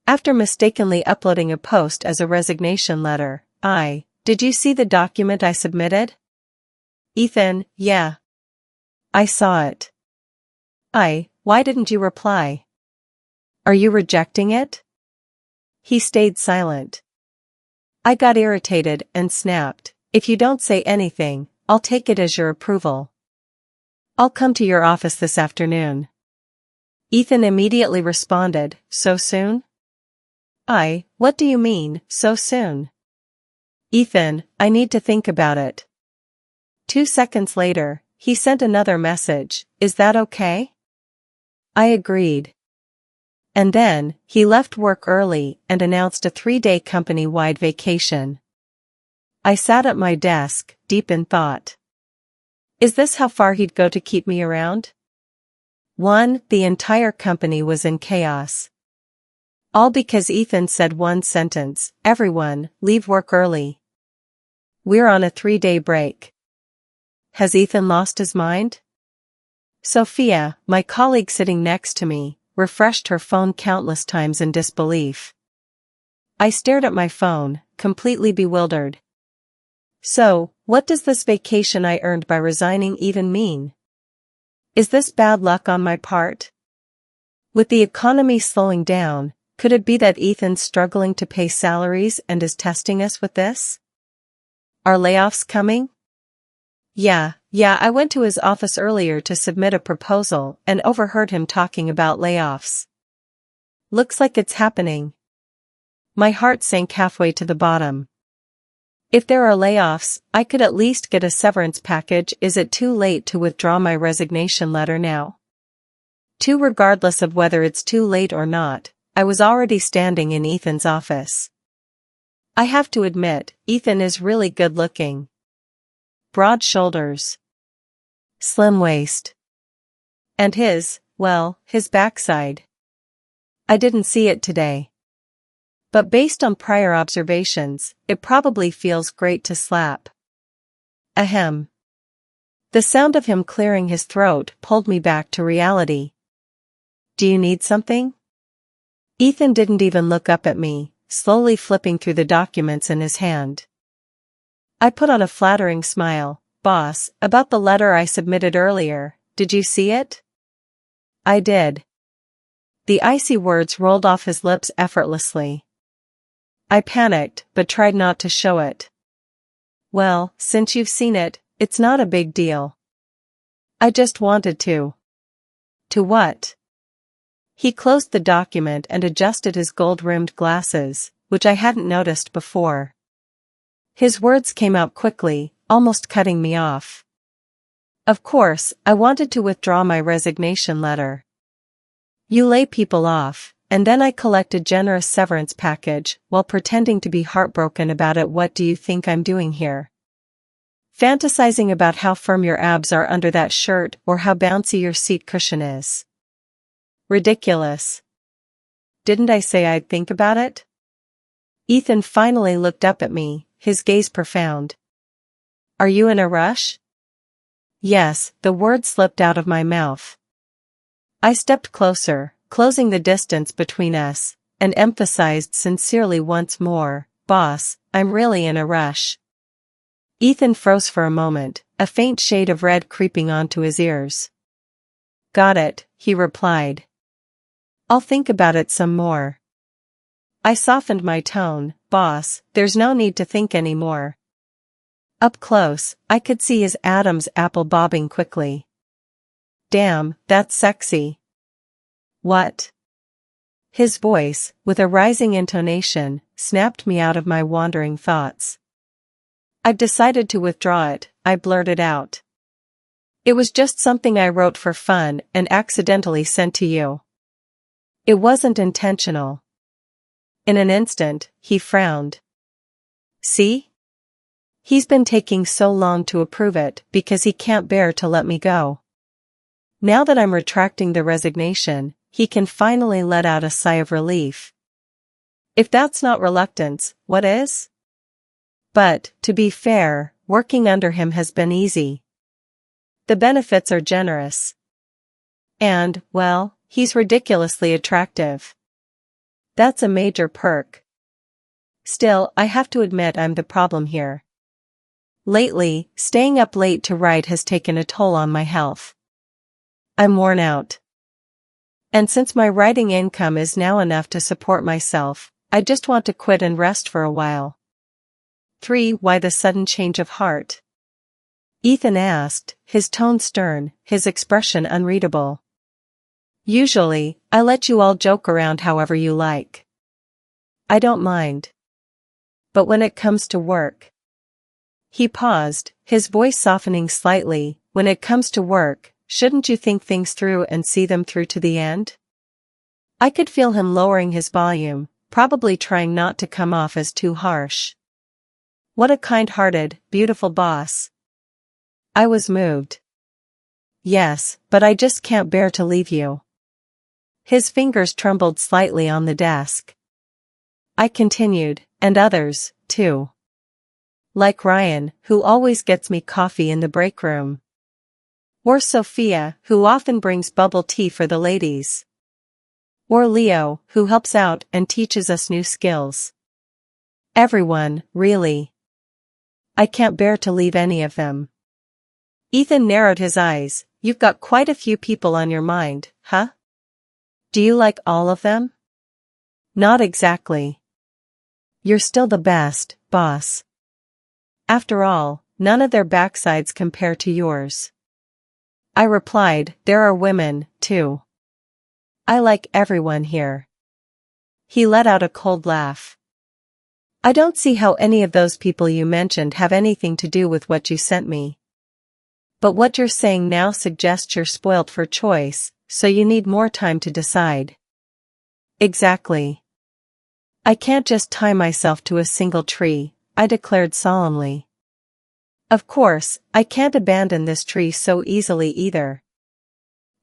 After mistakenly uploading a post as a resignation letter, did you see the document I submitted? Ethan, yeah. I saw it. Why didn't you reply? Are you rejecting it? He stayed silent. I got irritated and snapped, if you don't say anything, I'll take it as your approval. I'll come to your office this afternoon. Ethan immediately responded, so soon? What do you mean, so soon? Ethan, I need to think about it. 2 seconds later, he sent another message, is that okay? I agreed. And then, he left work early and announced a 3-day company-wide vacation. I sat at my desk, deep in thought. Is this how far he'd go to keep me around? The entire company was in chaos. All because Ethan said one sentence, everyone, leave work early. We're on a 3-day break. Has Ethan lost his mind? Sophia, my colleague sitting next to me, refreshed her phone countless times in disbelief. I stared at my phone, completely bewildered. So, what does this vacation I earned by resigning even mean? Is this bad luck on my part? With the economy slowing down, could it be that Ethan's struggling to pay salaries and is testing us with this? Are layoffs coming? Yeah, I went to his office earlier to submit a proposal and overheard him talking about layoffs. Looks like it's happening. My heart sank halfway to the bottom. If there are layoffs, I could at least get a severance package. Is it too late to withdraw my resignation letter now? Regardless of whether it's too late or not, I was already standing in Ethan's office. I have to admit, Ethan is really good looking. Broad shoulders. Slim waist. And his backside. I didn't see it today. But based on prior observations, it probably feels great to slap. Ahem. The sound of him clearing his throat pulled me back to reality. Do you need something? Ethan didn't even look up at me, slowly flipping through the documents in his hand. I put on a flattering smile. Boss, about the letter I submitted earlier, did you see it? I did. The icy words rolled off his lips effortlessly. I panicked, but tried not to show it. Well, since you've seen it, it's not a big deal. I just wanted to. To what? He closed the document and adjusted his gold-rimmed glasses, which I hadn't noticed before. His words came out quickly, almost cutting me off. Of course, I wanted to withdraw my resignation letter. You lay people off, and then I collect a generous severance package while pretending to be heartbroken about it. What do you think I'm doing here? Fantasizing about how firm your abs are under that shirt or how bouncy your seat cushion is. Ridiculous. Didn't I say I'd think about it? Ethan finally looked up at me, his gaze profound. Are you in a rush? Yes, the word slipped out of my mouth. I stepped closer, closing the distance between us, and emphasized sincerely once more, Boss, I'm really in a rush. Ethan froze for a moment, a faint shade of red creeping onto his ears. Got it, he replied. I'll think about it some more. I softened my tone, Boss, there's no need to think anymore. Up close, I could see his Adam's apple bobbing quickly. Damn, that's sexy. What? His voice, with a rising intonation, snapped me out of my wandering thoughts. I've decided to withdraw it, I blurted out. It was just something I wrote for fun and accidentally sent to you. It wasn't intentional. In an instant, he frowned. See? He's been taking so long to approve it because he can't bear to let me go. Now that I'm retracting the resignation, he can finally let out a sigh of relief. If that's not reluctance, what is? But, to be fair, working under him has been easy. The benefits are generous. And, well, he's ridiculously attractive. That's a major perk. Still, I have to admit I'm the problem here. Lately, staying up late to write has taken a toll on my health. I'm worn out. And since my writing income is now enough to support myself, I just want to quit and rest for a while. 3. Why the sudden change of heart? Ethan asked, his tone stern, his expression unreadable. Usually, I let you all joke around however you like. I don't mind. But when it comes to work. He paused, his voice softening slightly. When it comes to work, shouldn't you think things through and see them through to the end? I could feel him lowering his volume, probably trying not to come off as too harsh. What a kind-hearted, beautiful boss. I was moved. Yes, but I just can't bear to leave you. His fingers trembled slightly on the desk. I continued, and others, too. Like Ryan, who always gets me coffee in the break room. Or Sophia, who often brings bubble tea for the ladies. Or Leo, who helps out and teaches us new skills. Everyone, really. I can't bear to leave any of them. Ethan narrowed his eyes. You've got quite a few people on your mind, huh? Do you like all of them? Not exactly. You're still the best, boss. After all, none of their backsides compare to yours. I replied, there are women, too. I like everyone here. He let out a cold laugh. I don't see how any of those people you mentioned have anything to do with what you sent me. But what you're saying now suggests you're spoiled for choice, so you need more time to decide. Exactly. I can't just tie myself to a single tree, I declared solemnly. Of course, I can't abandon this tree so easily either.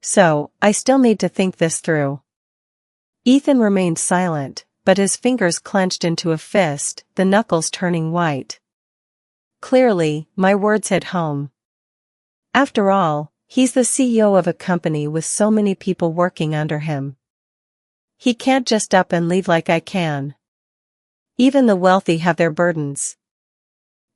So, I still need to think this through. Ethan remained silent, but his fingers clenched into a fist, the knuckles turning white. Clearly, my words hit home. After all, he's the CEO of a company with so many people working under him. He can't just up and leave like I can. Even the wealthy have their burdens.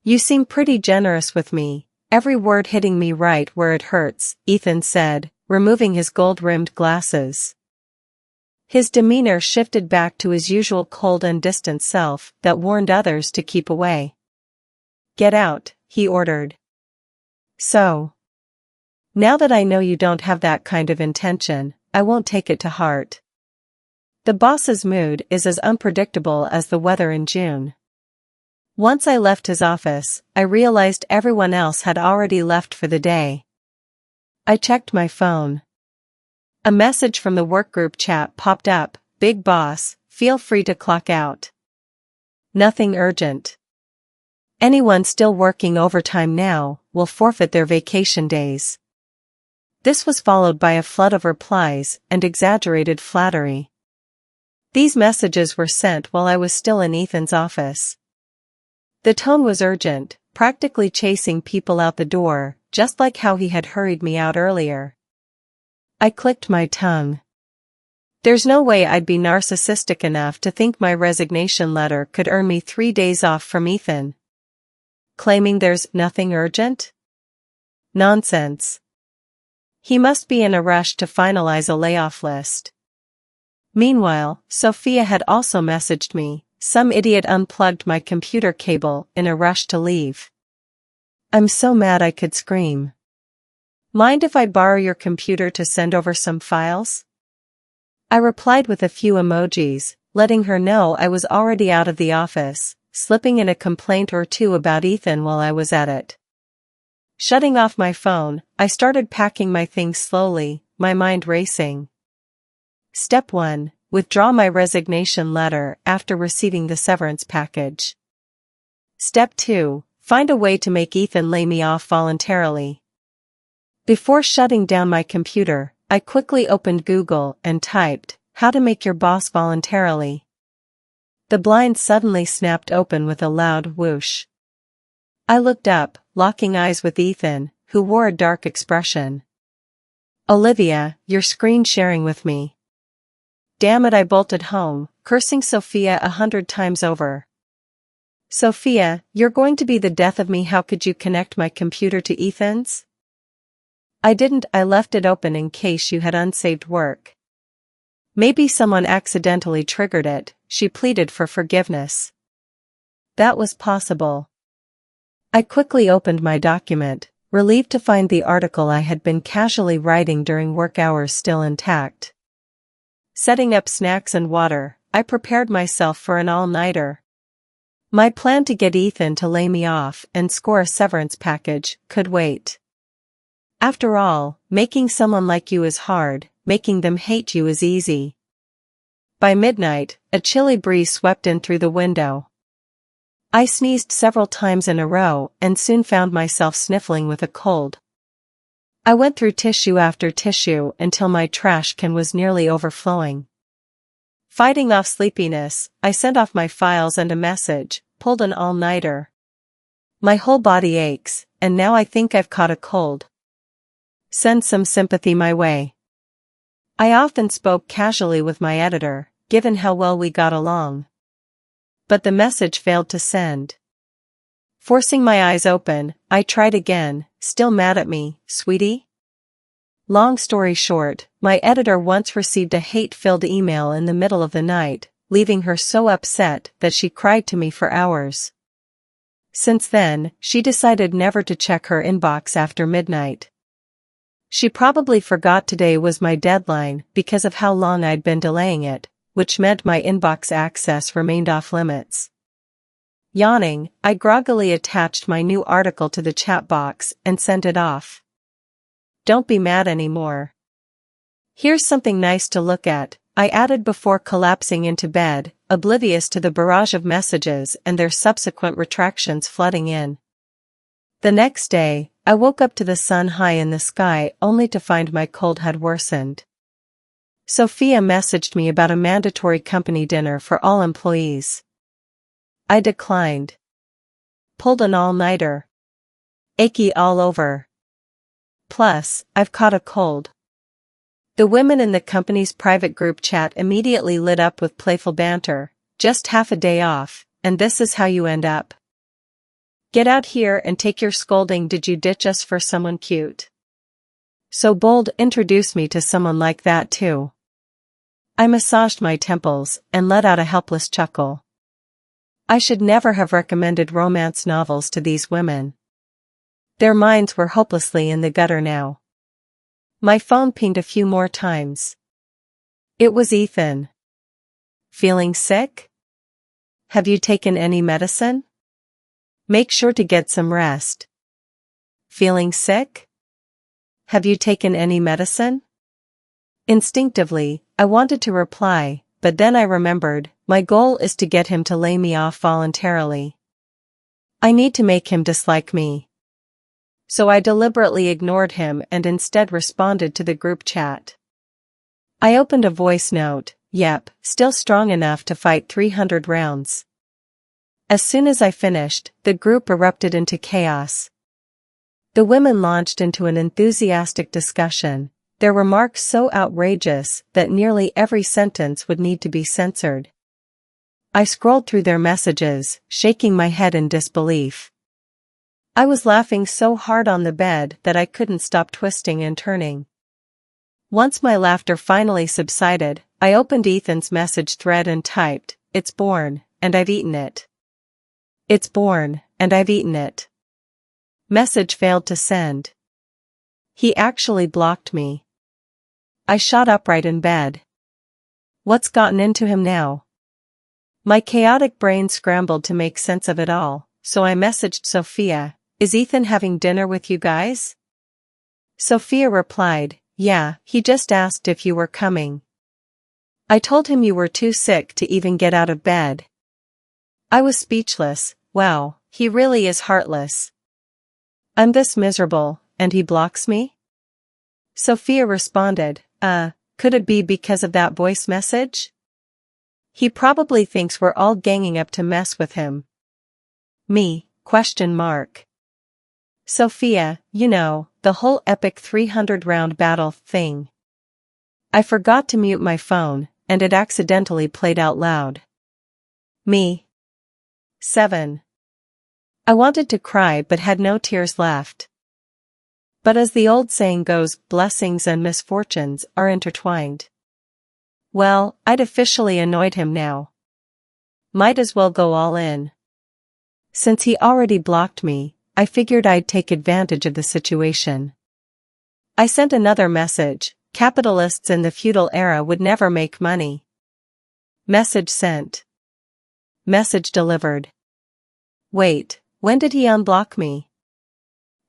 You seem pretty generous with me, every word hitting me right where it hurts, Ethan said, removing his gold-rimmed glasses. His demeanor shifted back to his usual cold and distant self that warned others to keep away. Get out, he ordered. So. Now that I know you don't have that kind of intention, I won't take it to heart. The boss's mood is as unpredictable as the weather in June. Once I left his office, I realized everyone else had already left for the day. I checked my phone. A message from the workgroup chat popped up, Big Boss, feel free to clock out. Nothing urgent. Anyone still working overtime now will forfeit their vacation days. This was followed by a flood of replies and exaggerated flattery. These messages were sent while I was still in Ethan's office. The tone was urgent, practically chasing people out the door, just like how he had hurried me out earlier. I clicked my tongue. There's no way I'd be narcissistic enough to think my resignation letter could earn me 3 days off from Ethan. Claiming there's nothing urgent? Nonsense. He must be in a rush to finalize a layoff list. Meanwhile, Sophia had also messaged me, some idiot unplugged my computer cable in a rush to leave. I'm so mad I could scream. Mind if I borrow your computer to send over some files? I replied with a few emojis, letting her know I was already out of the office, slipping in a complaint or two about Ethan while I was at it. Shutting off my phone, I started packing my things slowly, my mind racing. Step 1. Withdraw my resignation letter after receiving the severance package. Step 2. Find a way to make Ethan lay me off voluntarily. Before shutting down my computer, I quickly opened Google and typed, "How to make your boss voluntarily." The blind suddenly snapped open with a loud whoosh. I looked up, locking eyes with Ethan, who wore a dark expression. "Olivia, you're screen sharing with me." Damn it, I bolted home, cursing Sophia 100 times over. Sophia, you're going to be the death of me. How could you connect my computer to Ethan's? I didn't, I left it open in case you had unsaved work. Maybe someone accidentally triggered it, she pleaded for forgiveness. That was possible. I quickly opened my document, relieved to find the article I had been casually writing during work hours still intact. Setting up snacks and water, I prepared myself for an all-nighter. My plan to get Ethan to lay me off and score a severance package could wait. After all, making someone like you is hard, making them hate you is easy. By midnight, a chilly breeze swept in through the window. I sneezed several times in a row and soon found myself sniffling with a cold. I went through tissue after tissue until my trash can was nearly overflowing. Fighting off sleepiness, I sent off my files and a message, pulled an all-nighter. My whole body aches, and now I think I've caught a cold. Send some sympathy my way. I often spoke casually with my editor, given how well we got along. But the message failed to send. Forcing my eyes open, I tried again, still mad at me, sweetie? Long story short, my editor once received a hate-filled email in the middle of the night, leaving her so upset that she cried to me for hours. Since then, she decided never to check her inbox after midnight. She probably forgot today was my deadline because of how long I'd been delaying it, which meant my inbox access remained off limits. Yawning, I groggily attached my new article to the chat box and sent it off. Don't be mad anymore. Here's something nice to look at, I added before collapsing into bed, oblivious to the barrage of messages and their subsequent retractions flooding in. The next day, I woke up to the sun high in the sky only to find my cold had worsened. Sophia messaged me about a mandatory company dinner for all employees. I declined. Pulled an all-nighter. Achy all over. Plus, I've caught a cold. The women in the company's private group chat immediately lit up with playful banter, just half a day off, and this is how you end up. Get out here and take your scolding. Did you ditch us for someone cute? So bold, introduce me to someone like that too. I massaged my temples and let out a helpless chuckle. I should never have recommended romance novels to these women. Their minds were hopelessly in the gutter now. My phone pinged a few more times. It was Ethan. Feeling sick? Have you taken any medicine? Make sure to get some rest. Feeling sick? Have you taken any medicine? Instinctively, I wanted to reply, but then I remembered, my goal is to get him to lay me off voluntarily. I need to make him dislike me. So I deliberately ignored him and instead responded to the group chat. I opened a voice note, yep, still strong enough to fight 300 rounds. As soon as I finished, the group erupted into chaos. The women launched into an enthusiastic discussion, their remarks so outrageous that nearly every sentence would need to be censored. I scrolled through their messages, shaking my head in disbelief. I was laughing so hard on the bed that I couldn't stop twisting and turning. Once my laughter finally subsided, I opened Ethan's message thread and typed, "It's born, and I've eaten it. It's born, and I've eaten it." Message failed to send. He actually blocked me. I shot upright in bed. What's gotten into him now? My chaotic brain scrambled to make sense of it all, so I messaged Sophia, "Is Ethan having dinner with you guys?" Sophia replied, "Yeah, he just asked if you were coming. I told him you were too sick to even get out of bed." I was speechless. Wow, he really is heartless. I'm this miserable, and he blocks me? Sophia responded, could it be because of that voice message? He probably thinks we're all ganging up to mess with him. Me? Sophia, you know, the whole epic 300-round battle thing. I forgot to mute my phone, and it accidentally played out loud. Me. 7. I wanted to cry but had no tears left. But as the old saying goes, blessings and misfortunes are intertwined. Well, I'd officially annoyed him now. Might as well go all in. Since he already blocked me, I figured I'd take advantage of the situation. I sent another message: capitalists in the feudal era would never make money. Message sent. Message delivered. Wait, when did he unblock me?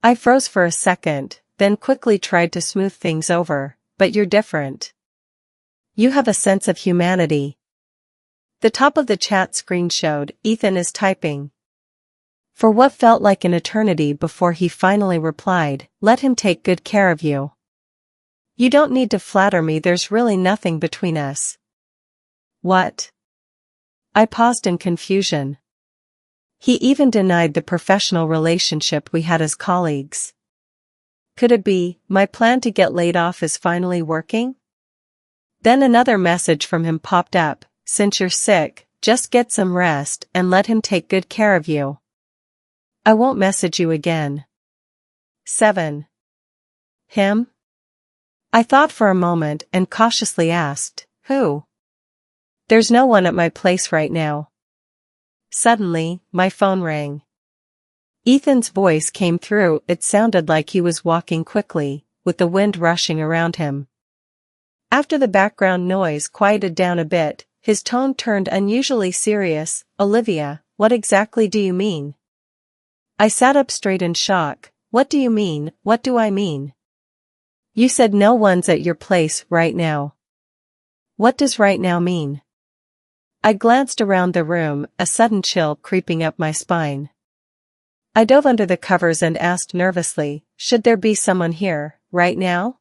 I froze for a second, then quickly tried to smooth things over. But you're different. You have a sense of humanity. The top of the chat screen showed Ethan is typing. For what felt like an eternity before he finally replied, let him take good care of you. You don't need to flatter me, there's really nothing between us. What? I paused in confusion. He even denied the professional relationship we had as colleagues. Could it be, my plan to get laid off is finally working? Then another message from him popped up: since you're sick, just get some rest and let him take good care of you. I won't message you again. 7. Him? I thought for a moment and cautiously asked, who? There's no one at my place right now. Suddenly, my phone rang. Ethan's voice came through. It sounded like he was walking quickly, with the wind rushing around him. After the background noise quieted down a bit, his tone turned unusually serious. Olivia, what exactly do you mean? I sat up straight in shock. What do you mean? What do I mean? You said no one's at your place right now. What does right now mean? I glanced around the room, a sudden chill creeping up my spine. I dove under the covers and asked nervously, should there be someone here, right now?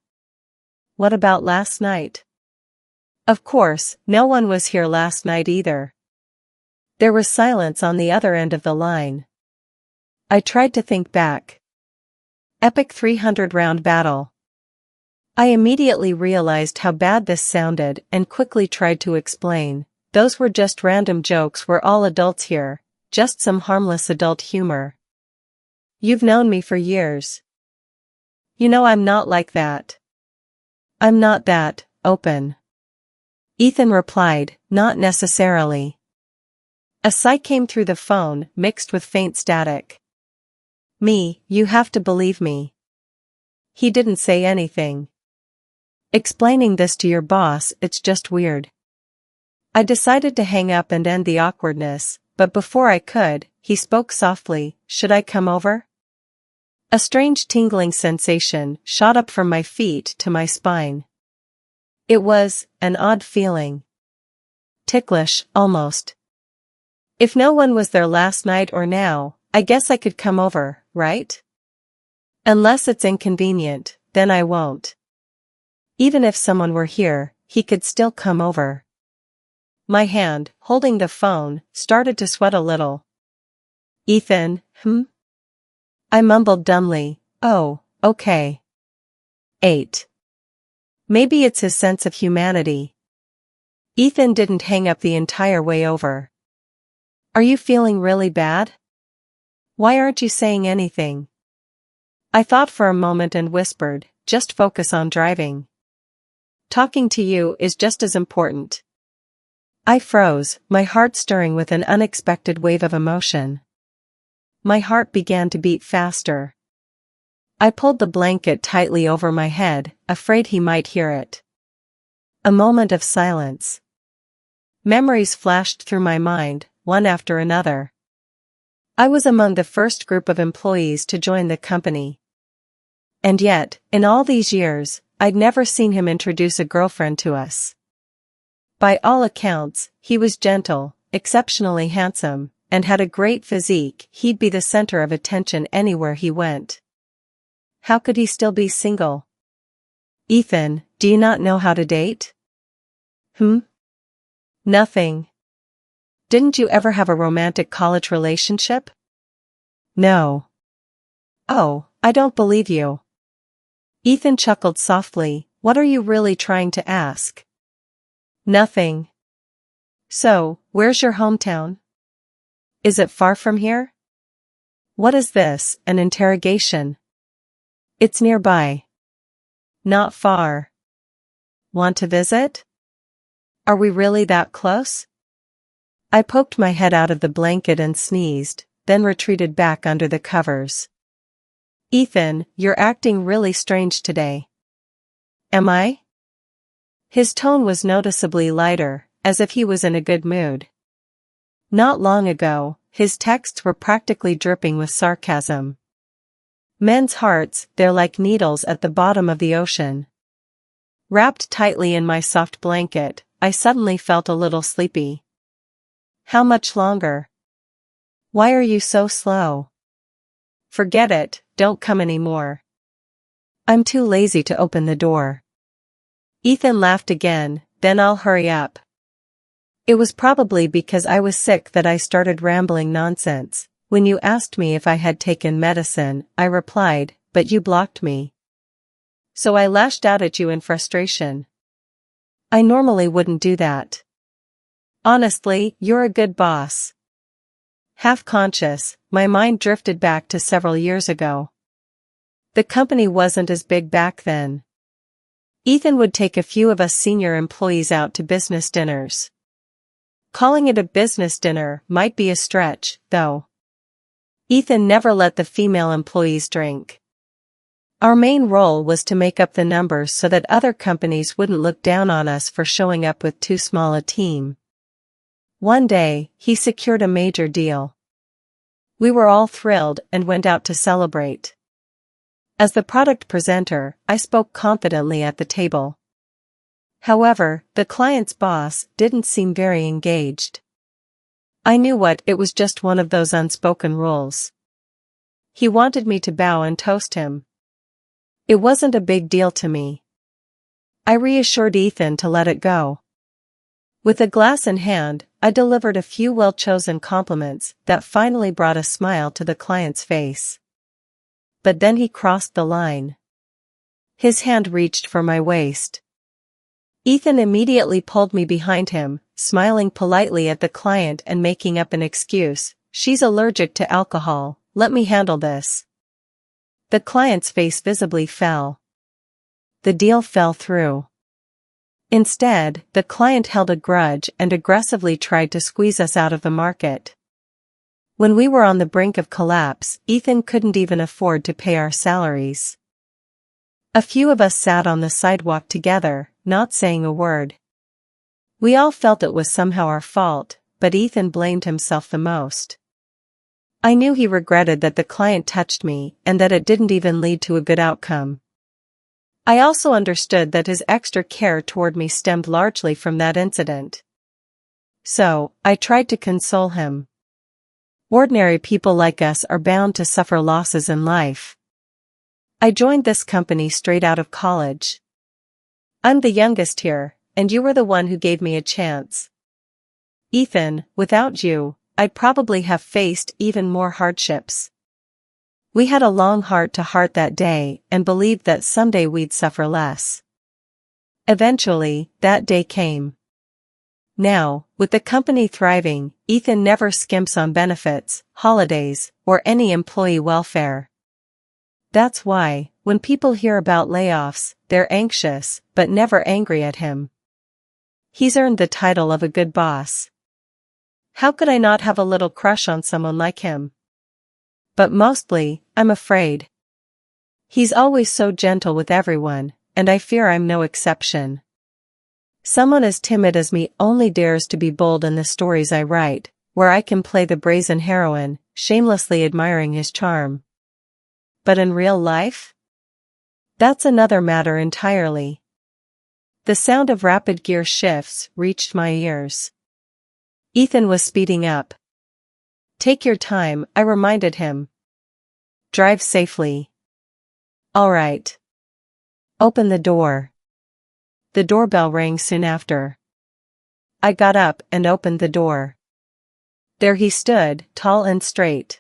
What about last night? Of course, no one was here last night either. There was silence on the other end of the line. I tried to think back. Epic 300-round battle. I immediately realized how bad this sounded and quickly tried to explain. Those were just random jokes, we're all adults here, just some harmless adult humor. You've known me for years. You know I'm not like that. I'm not that open. Ethan replied, not necessarily. A sigh came through the phone, mixed with faint static. Me, you have to believe me. He didn't say anything. Explaining this to your boss, it's just weird. I decided to hang up and end the awkwardness, but before I could, he spoke softly, should I come over? A strange tingling sensation shot up from my feet to my spine. It was an odd feeling. Ticklish, almost. If no one was there last night or now, I guess I could come over, right? Unless it's inconvenient, then I won't. Even if someone were here, he could still come over. My hand, holding the phone, started to sweat a little. Ethan, I mumbled dumbly, oh, okay. 8. Maybe it's his sense of humanity. Ethan didn't hang up the entire way over. Are you feeling really bad? Why aren't you saying anything? I thought for a moment and whispered, just focus on driving. Talking to you is just as important. I froze, my heart stirring with an unexpected wave of emotion. My heart began to beat faster. I pulled the blanket tightly over my head, afraid he might hear it. A moment of silence. Memories flashed through my mind, one after another. I was among the first group of employees to join the company. And yet, in all these years, I'd never seen him introduce a girlfriend to us. By all accounts, he was gentle, exceptionally handsome, and had a great physique. He'd be the center of attention anywhere he went. How could he still be single? Ethan, do you not know how to date? Nothing. Didn't you ever have a romantic college relationship? No. Oh, I don't believe you. Ethan chuckled softly, what are you really trying to ask? Nothing. So, where's your hometown? Is it far from here? What is this, an interrogation? It's nearby. Not far. Want to visit? Are we really that close? I poked my head out of the blanket and sneezed, then retreated back under the covers. Ethan, you're acting really strange today. Am I? His tone was noticeably lighter, as if he was in a good mood. Not long ago, his texts were practically dripping with sarcasm. Men's hearts, they're like needles at the bottom of the ocean. Wrapped tightly in my soft blanket, I suddenly felt a little sleepy. How much longer? Why are you so slow? Forget it, don't come anymore. I'm too lazy to open the door. Ethan laughed again, then I'll hurry up. It was probably because I was sick that I started rambling nonsense. When you asked me if I had taken medicine, I replied, but you blocked me. So I lashed out at you in frustration. I normally wouldn't do that. Honestly, you're a good boss. Half conscious, my mind drifted back to several years ago. The company wasn't as big back then. Ethan would take a few of us senior employees out to business dinners. Calling it a business dinner might be a stretch, though. Ethan never let the female employees drink. Our main role was to make up the numbers so that other companies wouldn't look down on us for showing up with too small a team. One day, he secured a major deal. We were all thrilled and went out to celebrate. As the product presenter, I spoke confidently at the table. However, the client's boss didn't seem very engaged. I knew it was just one of those unspoken rules. He wanted me to bow and toast him. It wasn't a big deal to me. I reassured Ethan to let it go. With a glass in hand, I delivered a few well-chosen compliments that finally brought a smile to the client's face. But then he crossed the line. His hand reached for my waist. Ethan immediately pulled me behind him, smiling politely at the client and making up an excuse. She's allergic to alcohol, let me handle this. The client's face visibly fell. The deal fell through. Instead, the client held a grudge and aggressively tried to squeeze us out of the market. When we were on the brink of collapse, Ethan couldn't even afford to pay our salaries. A few of us sat on the sidewalk together, not saying a word. We all felt it was somehow our fault, but Ethan blamed himself the most. I knew he regretted that the client touched me and that it didn't even lead to a good outcome. I also understood that his extra care toward me stemmed largely from that incident. So, I tried to console him. Ordinary people like us are bound to suffer losses in life. I joined this company straight out of college. I'm the youngest here, and you were the one who gave me a chance. Ethan, without you, I'd probably have faced even more hardships. We had a long heart-to-heart that day and believed that someday we'd suffer less. Eventually, that day came. Now, with the company thriving, Ethan never skimps on benefits, holidays, or any employee welfare. That's why, when people hear about layoffs, they're anxious, but never angry at him. He's earned the title of a good boss. How could I not have a little crush on someone like him? But mostly, I'm afraid. He's always so gentle with everyone, and I fear I'm no exception. Someone as timid as me only dares to be bold in the stories I write, where I can play the brazen heroine, shamelessly admiring his charm. But in real life? That's another matter entirely. The sound of rapid gear shifts reached my ears. Ethan was speeding up. Take your time, I reminded him. Drive safely. All right. Open the door. The doorbell rang soon after. I got up and opened the door. There he stood, tall and straight.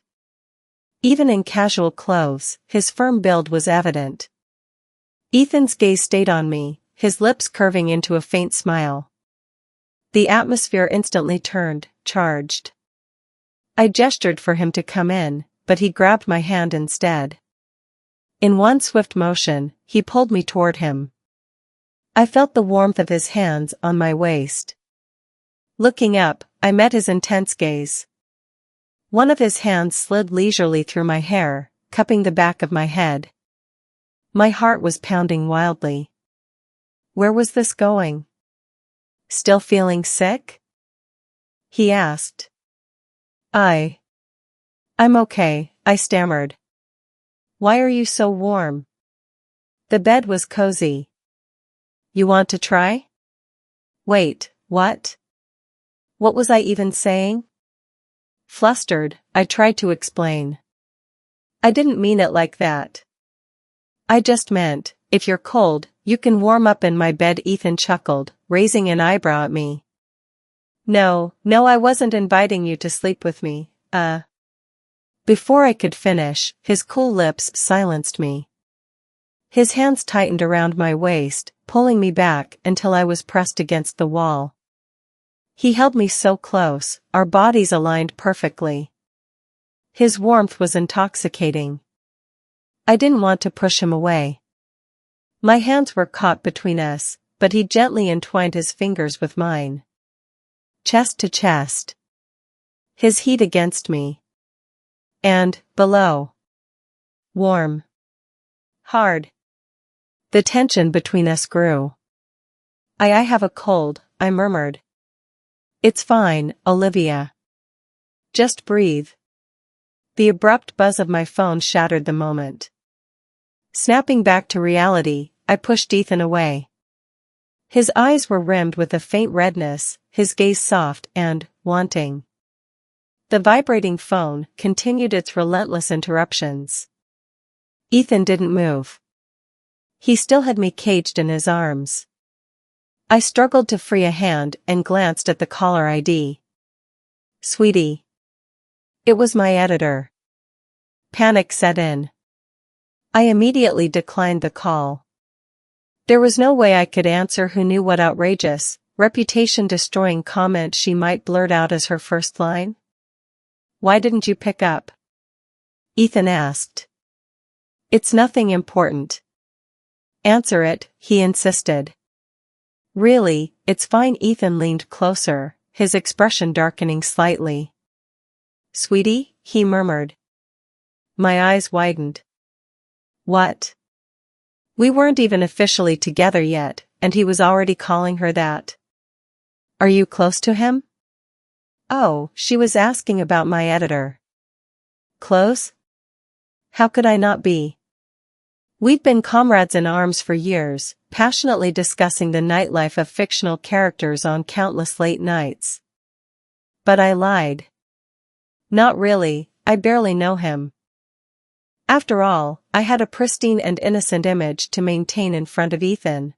Even in casual clothes, his firm build was evident. Ethan's gaze stayed on me, his lips curving into a faint smile. The atmosphere instantly turned, charged. I gestured for him to come in, but he grabbed my hand instead. In one swift motion, he pulled me toward him. I felt the warmth of his hands on my waist. Looking up, I met his intense gaze. One of his hands slid leisurely through my hair, cupping the back of my head. My heart was pounding wildly. Where was this going? Still feeling sick? He asked. I'm okay, I stammered. Why are you so warm? The bed was cozy. You want to try? Wait, what? What was I even saying? Flustered, I tried to explain. I didn't mean it like that. I just meant, if you're cold, you can warm up in my bed. Ethan chuckled, raising an eyebrow at me. No, I wasn't inviting you to sleep with me, Before I could finish, his cool lips silenced me. His hands tightened around my waist, pulling me back until I was pressed against the wall. He held me so close, our bodies aligned perfectly. His warmth was intoxicating. I didn't want to push him away. My hands were caught between us, but he gently entwined his fingers with mine. Chest to chest. His heat against me. And, below. Warm. Hard. The tension between us grew. I have a cold, I murmured. It's fine, Olivia. Just breathe. The abrupt buzz of my phone shattered the moment. Snapping back to reality, I pushed Ethan away. His eyes were rimmed with a faint redness, his gaze soft and wanting. The vibrating phone continued its relentless interruptions. Ethan didn't move. He still had me caged in his arms. I struggled to free a hand and glanced at the caller ID. Sweetie. It was my editor. Panic set in. I immediately declined the call. There was no way I could answer. Who knew what outrageous, reputation-destroying comment she might blurt out as her first line? Why didn't you pick up? Ethan asked. It's nothing important. Answer it, he insisted. Really, it's fine. Ethan leaned closer, his expression darkening slightly. Sweetie, he murmured. My eyes widened. What? We weren't even officially together yet, and he was already calling her that. Are you close to him? Oh, she was asking about my editor. Close? How could I not be? We'd been comrades in arms for years, passionately discussing the nightlife of fictional characters on countless late nights. But I lied. Not really, I barely know him. After all, I had a pristine and innocent image to maintain in front of Ethan.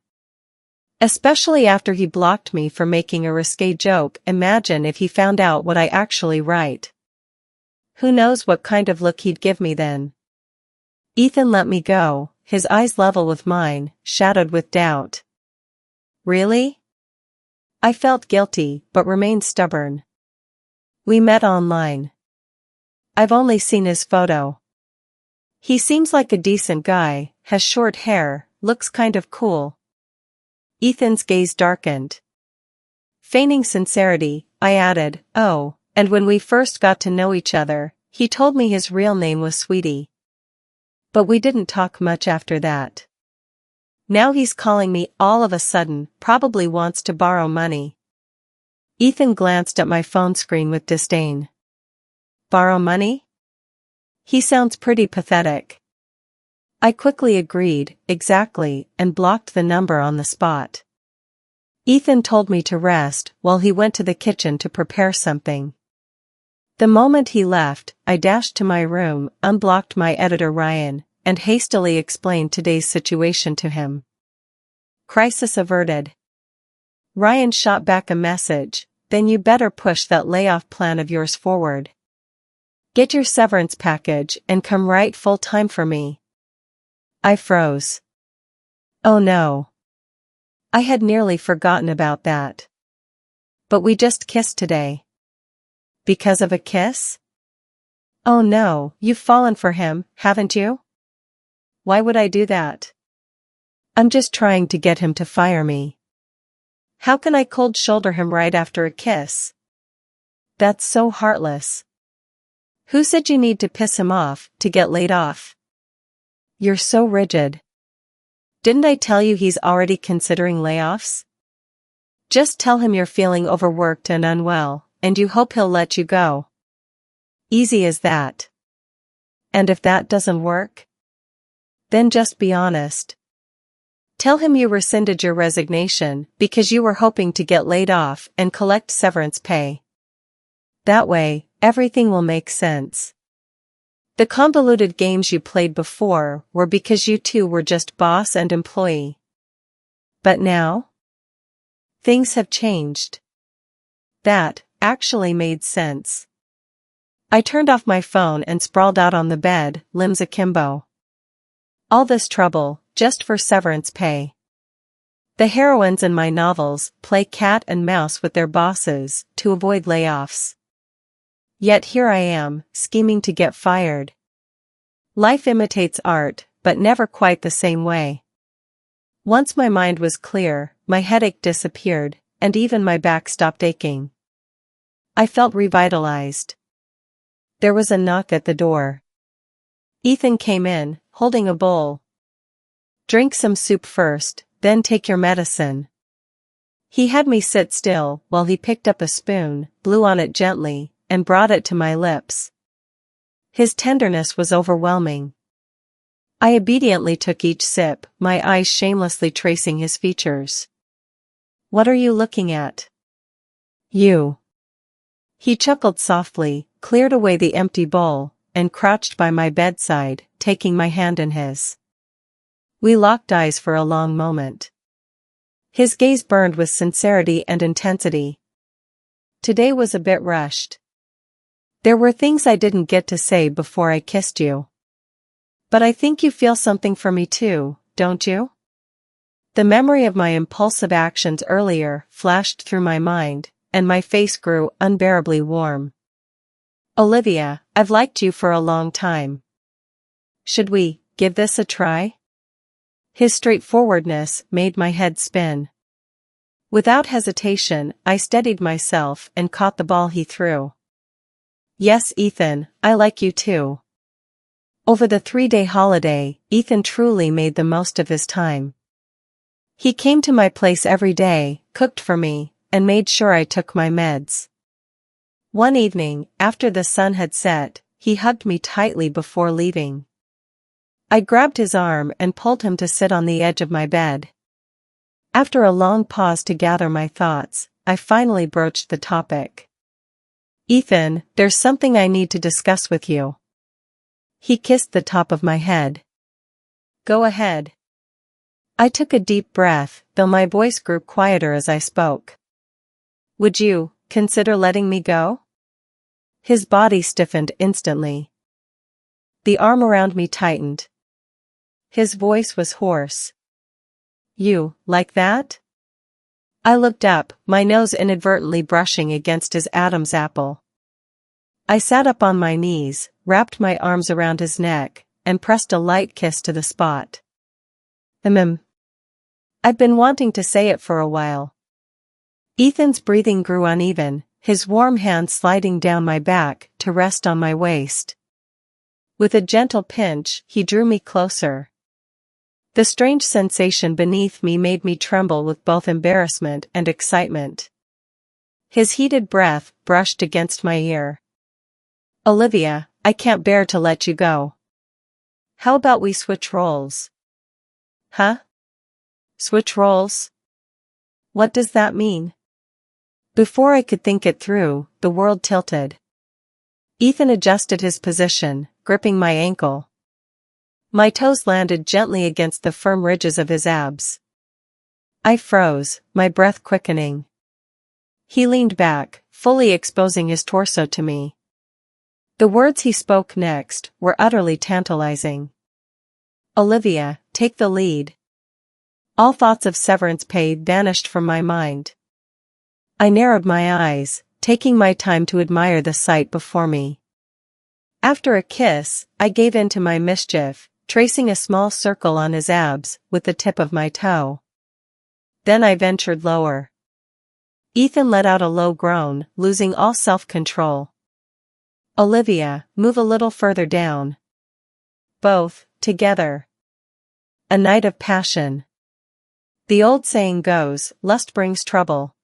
Especially after he blocked me for making a risque joke. Imagine if he found out what I actually write. Who knows what kind of look he'd give me then. Ethan let me go, his eyes level with mine, shadowed with doubt. Really? I felt guilty, but remained stubborn. We met online. I've only seen his photo. He seems like a decent guy, has short hair, looks kind of cool. Ethan's gaze darkened. Feigning sincerity, I added, oh, and when we first got to know each other, he told me his real name was Sweetie. But we didn't talk much after that. Now he's calling me all of a sudden, probably wants to borrow money. Ethan glanced at my phone screen with disdain. Borrow money? He sounds pretty pathetic. I quickly agreed, exactly, and blocked the number on the spot. Ethan told me to rest while he went to the kitchen to prepare something. The moment he left, I dashed to my room, unblocked my editor Ryan, and hastily explained today's situation to him. Crisis averted. Ryan shot back a message, then you better push that layoff plan of yours forward. Get your severance package and come right full time for me. I froze. Oh no. I had nearly forgotten about that. But we just kissed today. Because of a kiss? Oh no, you've fallen for him, haven't you? Why would I do that? I'm just trying to get him to fire me. How can I cold shoulder him right after a kiss? That's so heartless. Who said you need to piss him off to get laid off? You're so rigid. Didn't I tell you he's already considering layoffs? Just tell him you're feeling overworked and unwell, and you hope he'll let you go. Easy as that. And if that doesn't work? Then just be honest. Tell him you rescinded your resignation because you were hoping to get laid off and collect severance pay. That way, everything will make sense. The convoluted games you played before were because you two were just boss and employee. But now? Things have changed. That actually made sense. I turned off my phone and sprawled out on the bed, limbs akimbo. All this trouble, just for severance pay. The heroines in my novels play cat and mouse with their bosses to avoid layoffs. Yet here I am, scheming to get fired. Life imitates art, but never quite the same way. Once my mind was clear, my headache disappeared, and even my back stopped aching. I felt revitalized. There was a knock at the door. Ethan came in, holding a bowl. Drink some soup first, then take your medicine. He had me sit still while he picked up a spoon, blew on it gently, and brought it to my lips. His tenderness was overwhelming. I obediently took each sip, my eyes shamelessly tracing his features. What are you looking at? You. He chuckled softly, cleared away the empty bowl, and crouched by my bedside, taking my hand in his. We locked eyes for a long moment. His gaze burned with sincerity and intensity. Today was a bit rushed. There were things I didn't get to say before I kissed you. But I think you feel something for me too, don't you? The memory of my impulsive actions earlier flashed through my mind, and my face grew unbearably warm. Olivia, I've liked you for a long time. Should we give this a try? His straightforwardness made my head spin. Without hesitation, I steadied myself and caught the ball he threw. Yes, Ethan, I like you too. Over the 3-day holiday, Ethan truly made the most of his time. He came to my place every day, cooked for me, and made sure I took my meds. One evening, after the sun had set, he hugged me tightly before leaving. I grabbed his arm and pulled him to sit on the edge of my bed. After a long pause to gather my thoughts, I finally broached the topic. Ethan, there's something I need to discuss with you. He kissed the top of my head. Go ahead. I took a deep breath, though my voice grew quieter as I spoke. Would you consider letting me go? His body stiffened instantly. The arm around me tightened. His voice was hoarse. You, like that? I looked up, my nose inadvertently brushing against his Adam's apple. I sat up on my knees, wrapped my arms around his neck, and pressed a light kiss to the spot. I've been wanting to say it for a while. Ethan's breathing grew uneven, his warm hand sliding down my back to rest on my waist. With a gentle pinch, he drew me closer. The strange sensation beneath me made me tremble with both embarrassment and excitement. His heated breath brushed against my ear. Olivia, I can't bear to let you go. How about we switch roles? Huh? Switch roles? What does that mean? Before I could think it through, the world tilted. Ethan adjusted his position, gripping my ankle. My toes landed gently against the firm ridges of his abs. I froze, my breath quickening. He leaned back, fully exposing his torso to me. The words he spoke next were utterly tantalizing. Olivia, take the lead. All thoughts of severance pay vanished from my mind. I narrowed my eyes, taking my time to admire the sight before me. After a kiss, I gave in to my mischief, tracing a small circle on his abs with the tip of my toe. Then I ventured lower. Ethan let out a low groan, losing all self-control. Olivia, move a little further down. Both, together. A night of passion. The old saying goes, lust brings trouble.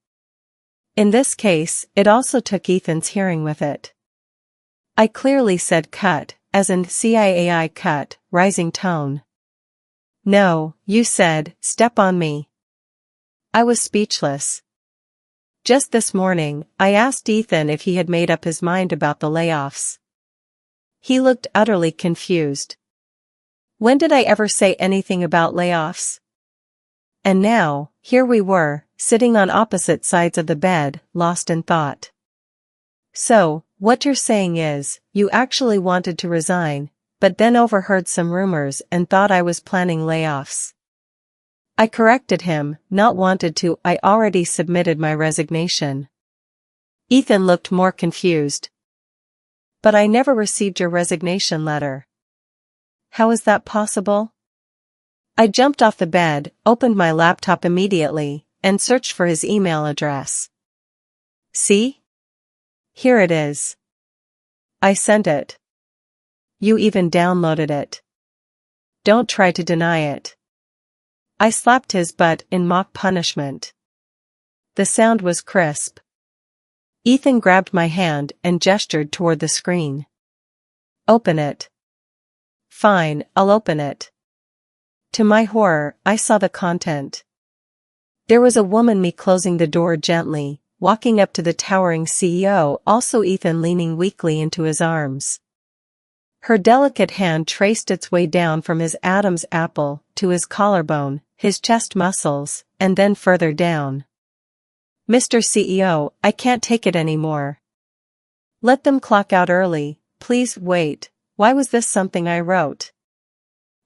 In this case, it also took Ethan's hearing with it. I clearly said cut, as in CIAI cut, rising tone. No, you said, step on me. I was speechless. Just this morning, I asked Ethan if he had made up his mind about the layoffs. He looked utterly confused. When did I ever say anything about layoffs? And now, here we were, sitting on opposite sides of the bed, lost in thought. So, what you're saying is, you actually wanted to resign, but then overheard some rumors and thought I was planning layoffs. I corrected him, not wanted to. I already submitted my resignation. Ethan looked more confused. But I never received your resignation letter. How is that possible? I jumped off the bed, opened my laptop immediately, and searched for his email address. See? Here it is. I sent it. You even downloaded it. Don't try to deny it. I slapped his butt in mock punishment. The sound was crisp. Ethan grabbed my hand and gestured toward the screen. Open it. Fine, I'll open it. To my horror, I saw the content. There was a woman, me closing the door gently, walking up to the towering CEO, also Ethan leaning weakly into his arms. Her delicate hand traced its way down from his Adam's apple to his collarbone, his chest muscles, and then further down. Mr. CEO, I can't take it anymore. Let them clock out early, please. Wait, why was this something I wrote?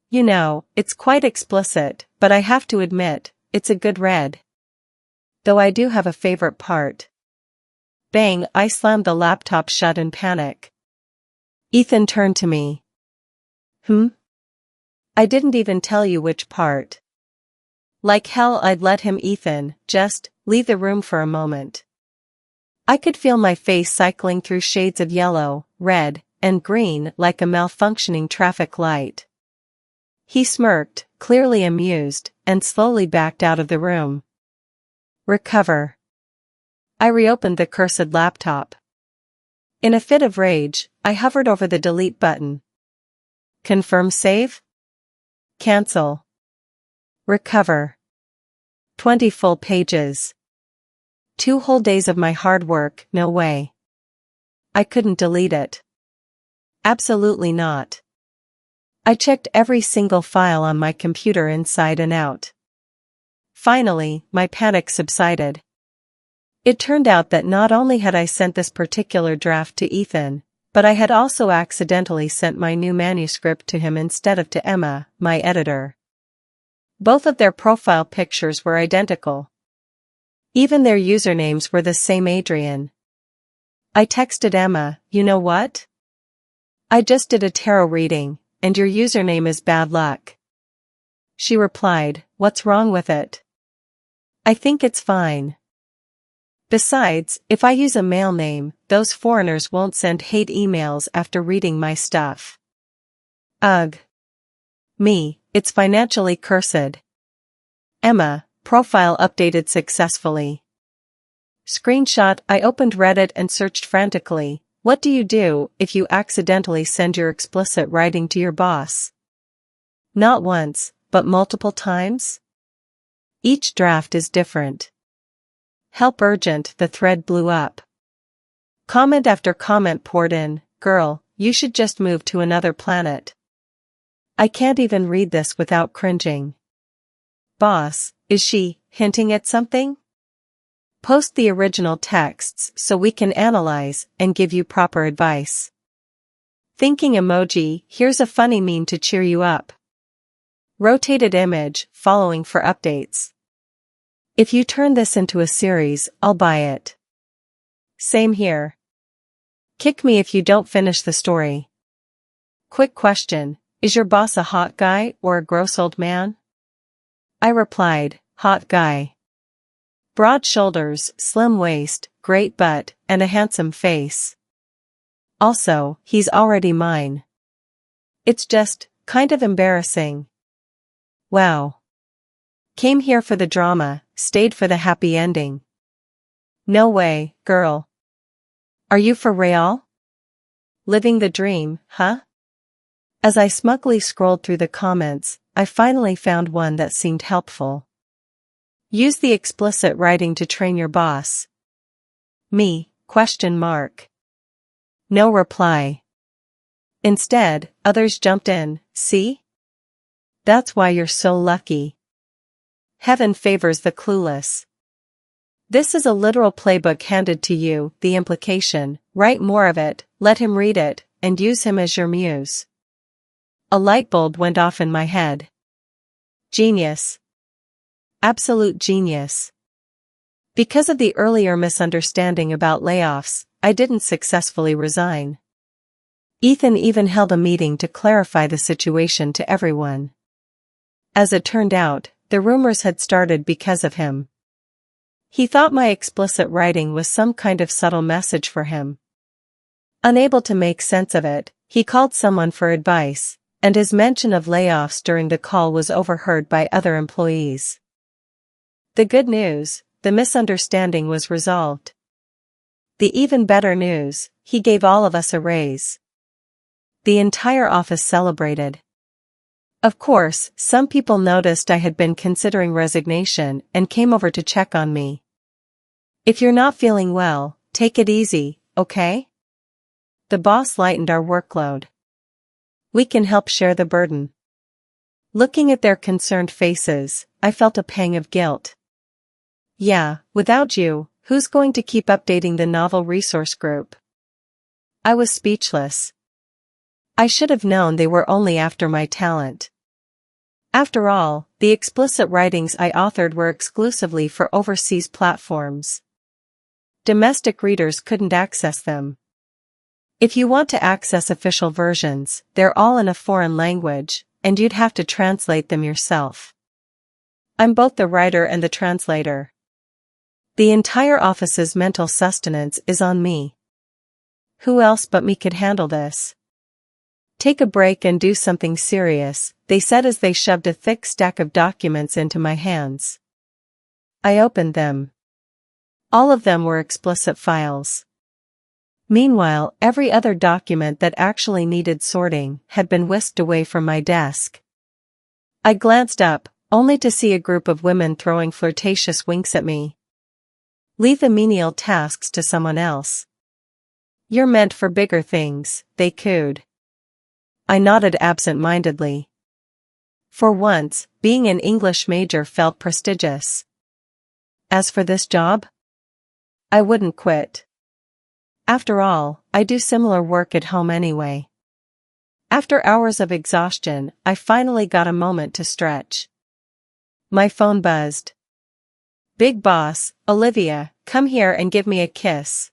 You know, it's quite explicit, but I have to admit, it's a good read. Though I do have a favorite part. Bang, I slammed the laptop shut in panic. Ethan turned to me. I didn't even tell you which part. Like hell I'd let him. Ethan, just, leave the room for a moment. I could feel my face cycling through shades of yellow, red, and green like a malfunctioning traffic light. He smirked, clearly amused, and slowly backed out of the room. Recover. I reopened the cursed laptop. In a fit of rage, I hovered over the delete button. Confirm save? Cancel. Recover. 20 full pages. 2 whole days of my hard work, no way. I couldn't delete it. Absolutely not. I checked every single file on my computer inside and out. Finally, my panic subsided. It turned out that not only had I sent this particular draft to Ethan, but I had also accidentally sent my new manuscript to him instead of to Emma, my editor. Both of their profile pictures were identical. Even their usernames were the same, Adrian. I texted Emma, you know what? I just did a tarot reading, and your username is bad luck. She replied, what's wrong with it? I think it's fine. Besides, if I use a male name, those foreigners won't send hate emails after reading my stuff. Ugh. Me, it's financially cursed. Emma, profile updated successfully. Screenshot. I opened Reddit and searched frantically. What do you do if you accidentally send your explicit writing to your boss? Not once, but multiple times? Each draft is different. Help urgent. The thread blew up. Comment after comment poured in. Girl, you should just move to another planet. I can't even read this without cringing. Boss, is she hinting at something? Post the original texts so we can analyze and give you proper advice. Thinking emoji. Here's a funny meme to cheer you up. Rotated image, following for updates. If you turn this into a series, I'll buy it. Same here. Kick me if you don't finish the story. Quick question, is your boss a hot guy or a gross old man? I replied, hot guy. Broad shoulders, slim waist, great butt, and a handsome face. Also, he's already mine. It's just, kind of embarrassing. Wow. Came here for the drama, stayed for the happy ending. No way, girl. Are you for real? Living the dream, huh? As I smugly scrolled through the comments, I finally found one that seemed helpful. Use the explicit writing to train your boss. Me? ? No reply. Instead, others jumped in, see? That's why you're so lucky. Heaven favors the clueless. This is a literal playbook handed to you, the implication, write more of it, let him read it, and use him as your muse. A light bulb went off in my head. Genius. Absolute genius. Because of the earlier misunderstanding about layoffs, I didn't successfully resign. Ethan even held a meeting to clarify the situation to everyone. As it turned out, the rumors had started because of him. He thought my explicit writing was some kind of subtle message for him. Unable to make sense of it, he called someone for advice, and his mention of layoffs during the call was overheard by other employees. The good news, the misunderstanding was resolved. The even better news, he gave all of us a raise. The entire office celebrated. Of course, some people noticed I had been considering resignation and came over to check on me. If you're not feeling well, take it easy, okay? The boss lightened our workload. We can help share the burden. Looking at their concerned faces, I felt a pang of guilt. Yeah, without you, who's going to keep updating the novel resource group? I was speechless. I should have known they were only after my talent. After all, the explicit writings I authored were exclusively for overseas platforms. Domestic readers couldn't access them. If you want to access official versions, they're all in a foreign language, and you'd have to translate them yourself. I'm both the writer and the translator. The entire office's mental sustenance is on me. Who else but me could handle this? Take a break and do something serious, they said as they shoved a thick stack of documents into my hands. I opened them. All of them were explicit files. Meanwhile, every other document that actually needed sorting had been whisked away from my desk. I glanced up, only to see a group of women throwing flirtatious winks at me. Leave the menial tasks to someone else. You're meant for bigger things, they cooed. I nodded absent-mindedly. For once, being an English major felt prestigious. As for this job? I wouldn't quit. After all, I do similar work at home anyway. After hours of exhaustion, I finally got a moment to stretch. My phone buzzed. Big boss, Olivia, come here and give me a kiss.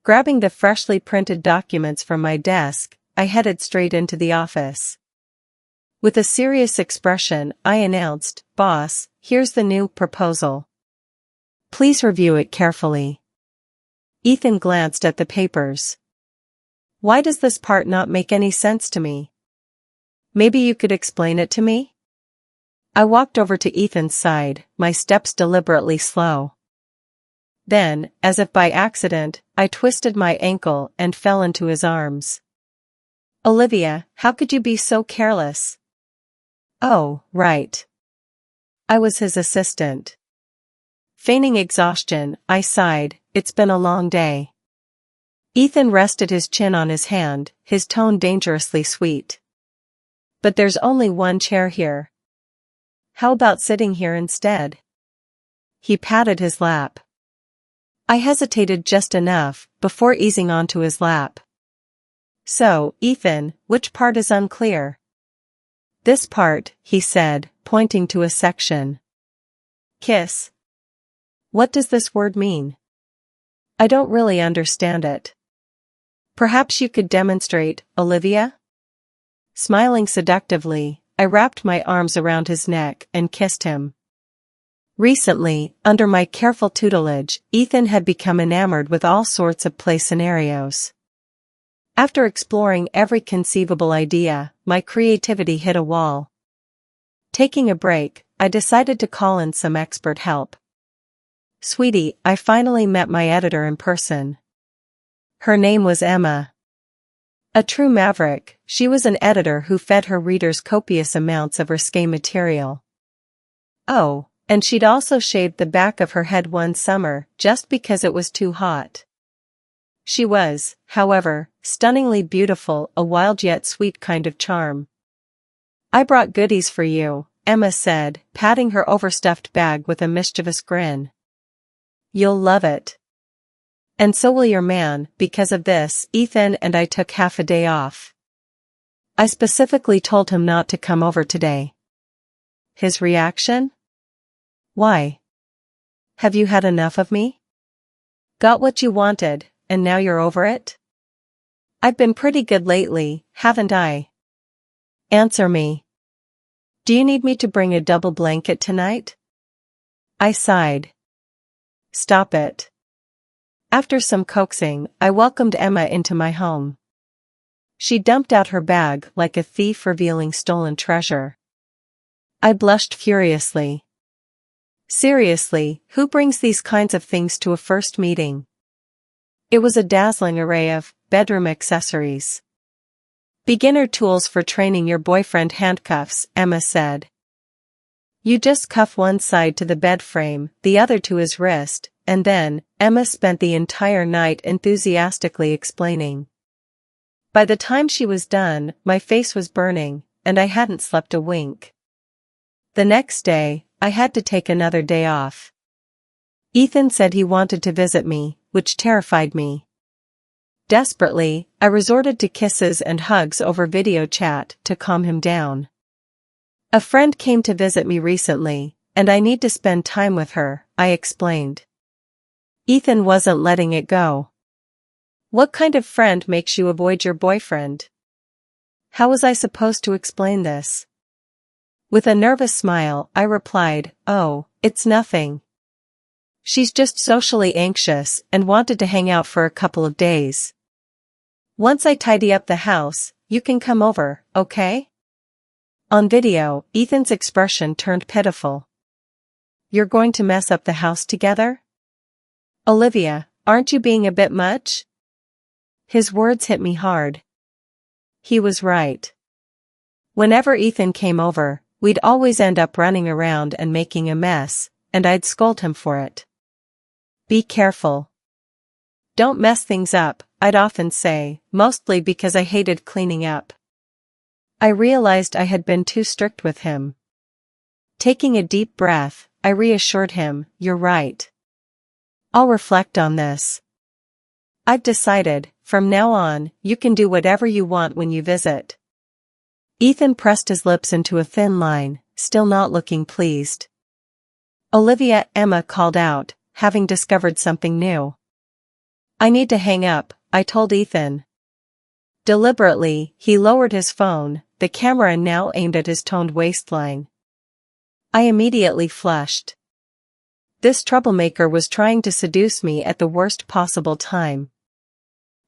Grabbing the freshly printed documents from my desk, I headed straight into the office. With a serious expression, I announced, "Boss, here's the new proposal. Please review it carefully." Ethan glanced at the papers. Why does this part not make any sense to me? Maybe you could explain it to me? I walked over to Ethan's side, my steps deliberately slow. Then, as if by accident, I twisted my ankle and fell into his arms. Olivia, how could you be so careless? Oh, right. I was his assistant. Feigning exhaustion, I sighed, it's been a long day. Ethan rested his chin on his hand, his tone dangerously sweet. But there's only one chair here. How about sitting here instead? He patted his lap. I hesitated just enough, before easing onto his lap. So, Ethan, which part is unclear? This part, he said, pointing to a section. Kiss, What does this word mean? I don't really understand it. Perhaps you could demonstrate, Olivia? Smiling seductively, I wrapped my arms around his neck and kissed him. Recently, under my careful tutelage, Ethan had become enamored with all sorts of play scenarios. After exploring every conceivable idea, my creativity hit a wall. Taking a break, I decided to call in some expert help. Sweetie, I finally met my editor in person. Her name was Emma. A true maverick, she was an editor who fed her readers copious amounts of risque material. Oh, and she'd also shaved the back of her head one summer just because it was too hot. She was, however, stunningly beautiful, a wild yet sweet kind of charm. I brought goodies for you, Emma said, patting her overstuffed bag with a mischievous grin. You'll love it. And so will your man. Because of this, Ethan and I took half a day off. I specifically told him not to come over today. His reaction? Why? Have you had enough of me? Got what you wanted, and now you're over it? I've been pretty good lately, haven't I? Answer me. Do you need me to bring a double blanket tonight? I sighed. Stop it. After some coaxing, I welcomed Emma into my home. She dumped out her bag like a thief revealing stolen treasure. I blushed furiously. Seriously, who brings these kinds of things to a first meeting? It was a dazzling array of bedroom accessories. Beginner tools for training your boyfriend, handcuffs, Emma said. You just cuff one side to the bed frame, the other to his wrist, and then, Emma spent the entire night enthusiastically explaining. By the time she was done, my face was burning, and I hadn't slept a wink. The next day, I had to take another day off. Ethan said he wanted to visit me, which terrified me. Desperately, I resorted to kisses and hugs over video chat to calm him down. A friend came to visit me recently, and I need to spend time with her, I explained. Ethan wasn't letting it go. What kind of friend makes you avoid your boyfriend? How was I supposed to explain this? With a nervous smile, I replied, Oh, it's nothing. She's just socially anxious and wanted to hang out for a couple of days. Once I tidy up the house, you can come over, okay? On video, Ethan's expression turned pitiful. You're going to mess up the house together? Olivia, aren't you being a bit much? His words hit me hard. He was right. Whenever Ethan came over, we'd always end up running around and making a mess, and I'd scold him for it. Be careful. Don't mess things up, I'd often say, mostly because I hated cleaning up. I realized I had been too strict with him. Taking a deep breath, I reassured him, You're right. I'll reflect on this. I've decided, from now on, you can do whatever you want when you visit. Ethan pressed his lips into a thin line, still not looking pleased. Olivia, Emma called out, having discovered something new. I need to hang up, I told Ethan. Deliberately, he lowered his phone, the camera now aimed at his toned waistline. I immediately flushed. This troublemaker was trying to seduce me at the worst possible time.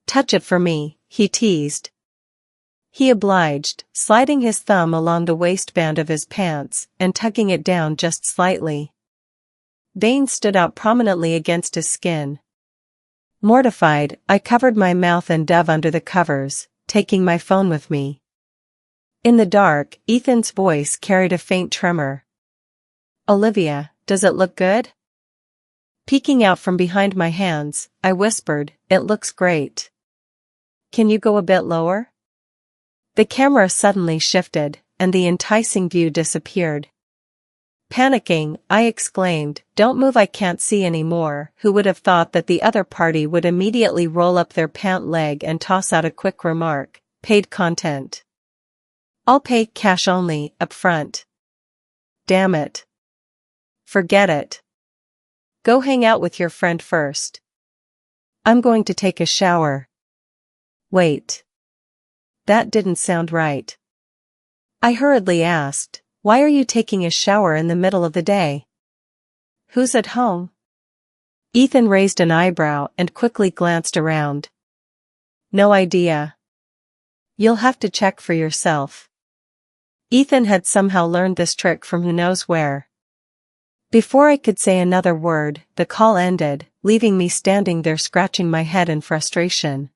Touch it for me, he teased. He obliged, sliding his thumb along the waistband of his pants and tugging it down just slightly. Veins stood out prominently against his skin. Mortified, I covered my mouth and dove under the covers, taking my phone with me. In the dark, Ethan's voice carried a faint tremor. Olivia, does it look good? Peeking out from behind my hands, I whispered, It looks great. Can you go a bit lower? The camera suddenly shifted, and the enticing view disappeared. Panicking, I exclaimed, Don't move, I can't see anymore. Who would have thought that the other party would immediately roll up their pant leg and toss out a quick remark, paid content. I'll pay cash only, up front. Damn it. Forget it. Go hang out with your friend first. I'm going to take a shower. Wait. That didn't sound right. I hurriedly asked, why are you taking a shower in the middle of the day? Who's at home? Ethan raised an eyebrow and quickly glanced around. No idea. You'll have to check for yourself. Ethan had somehow learned this trick from who knows where. Before I could say another word, the call ended, leaving me standing there scratching my head in frustration.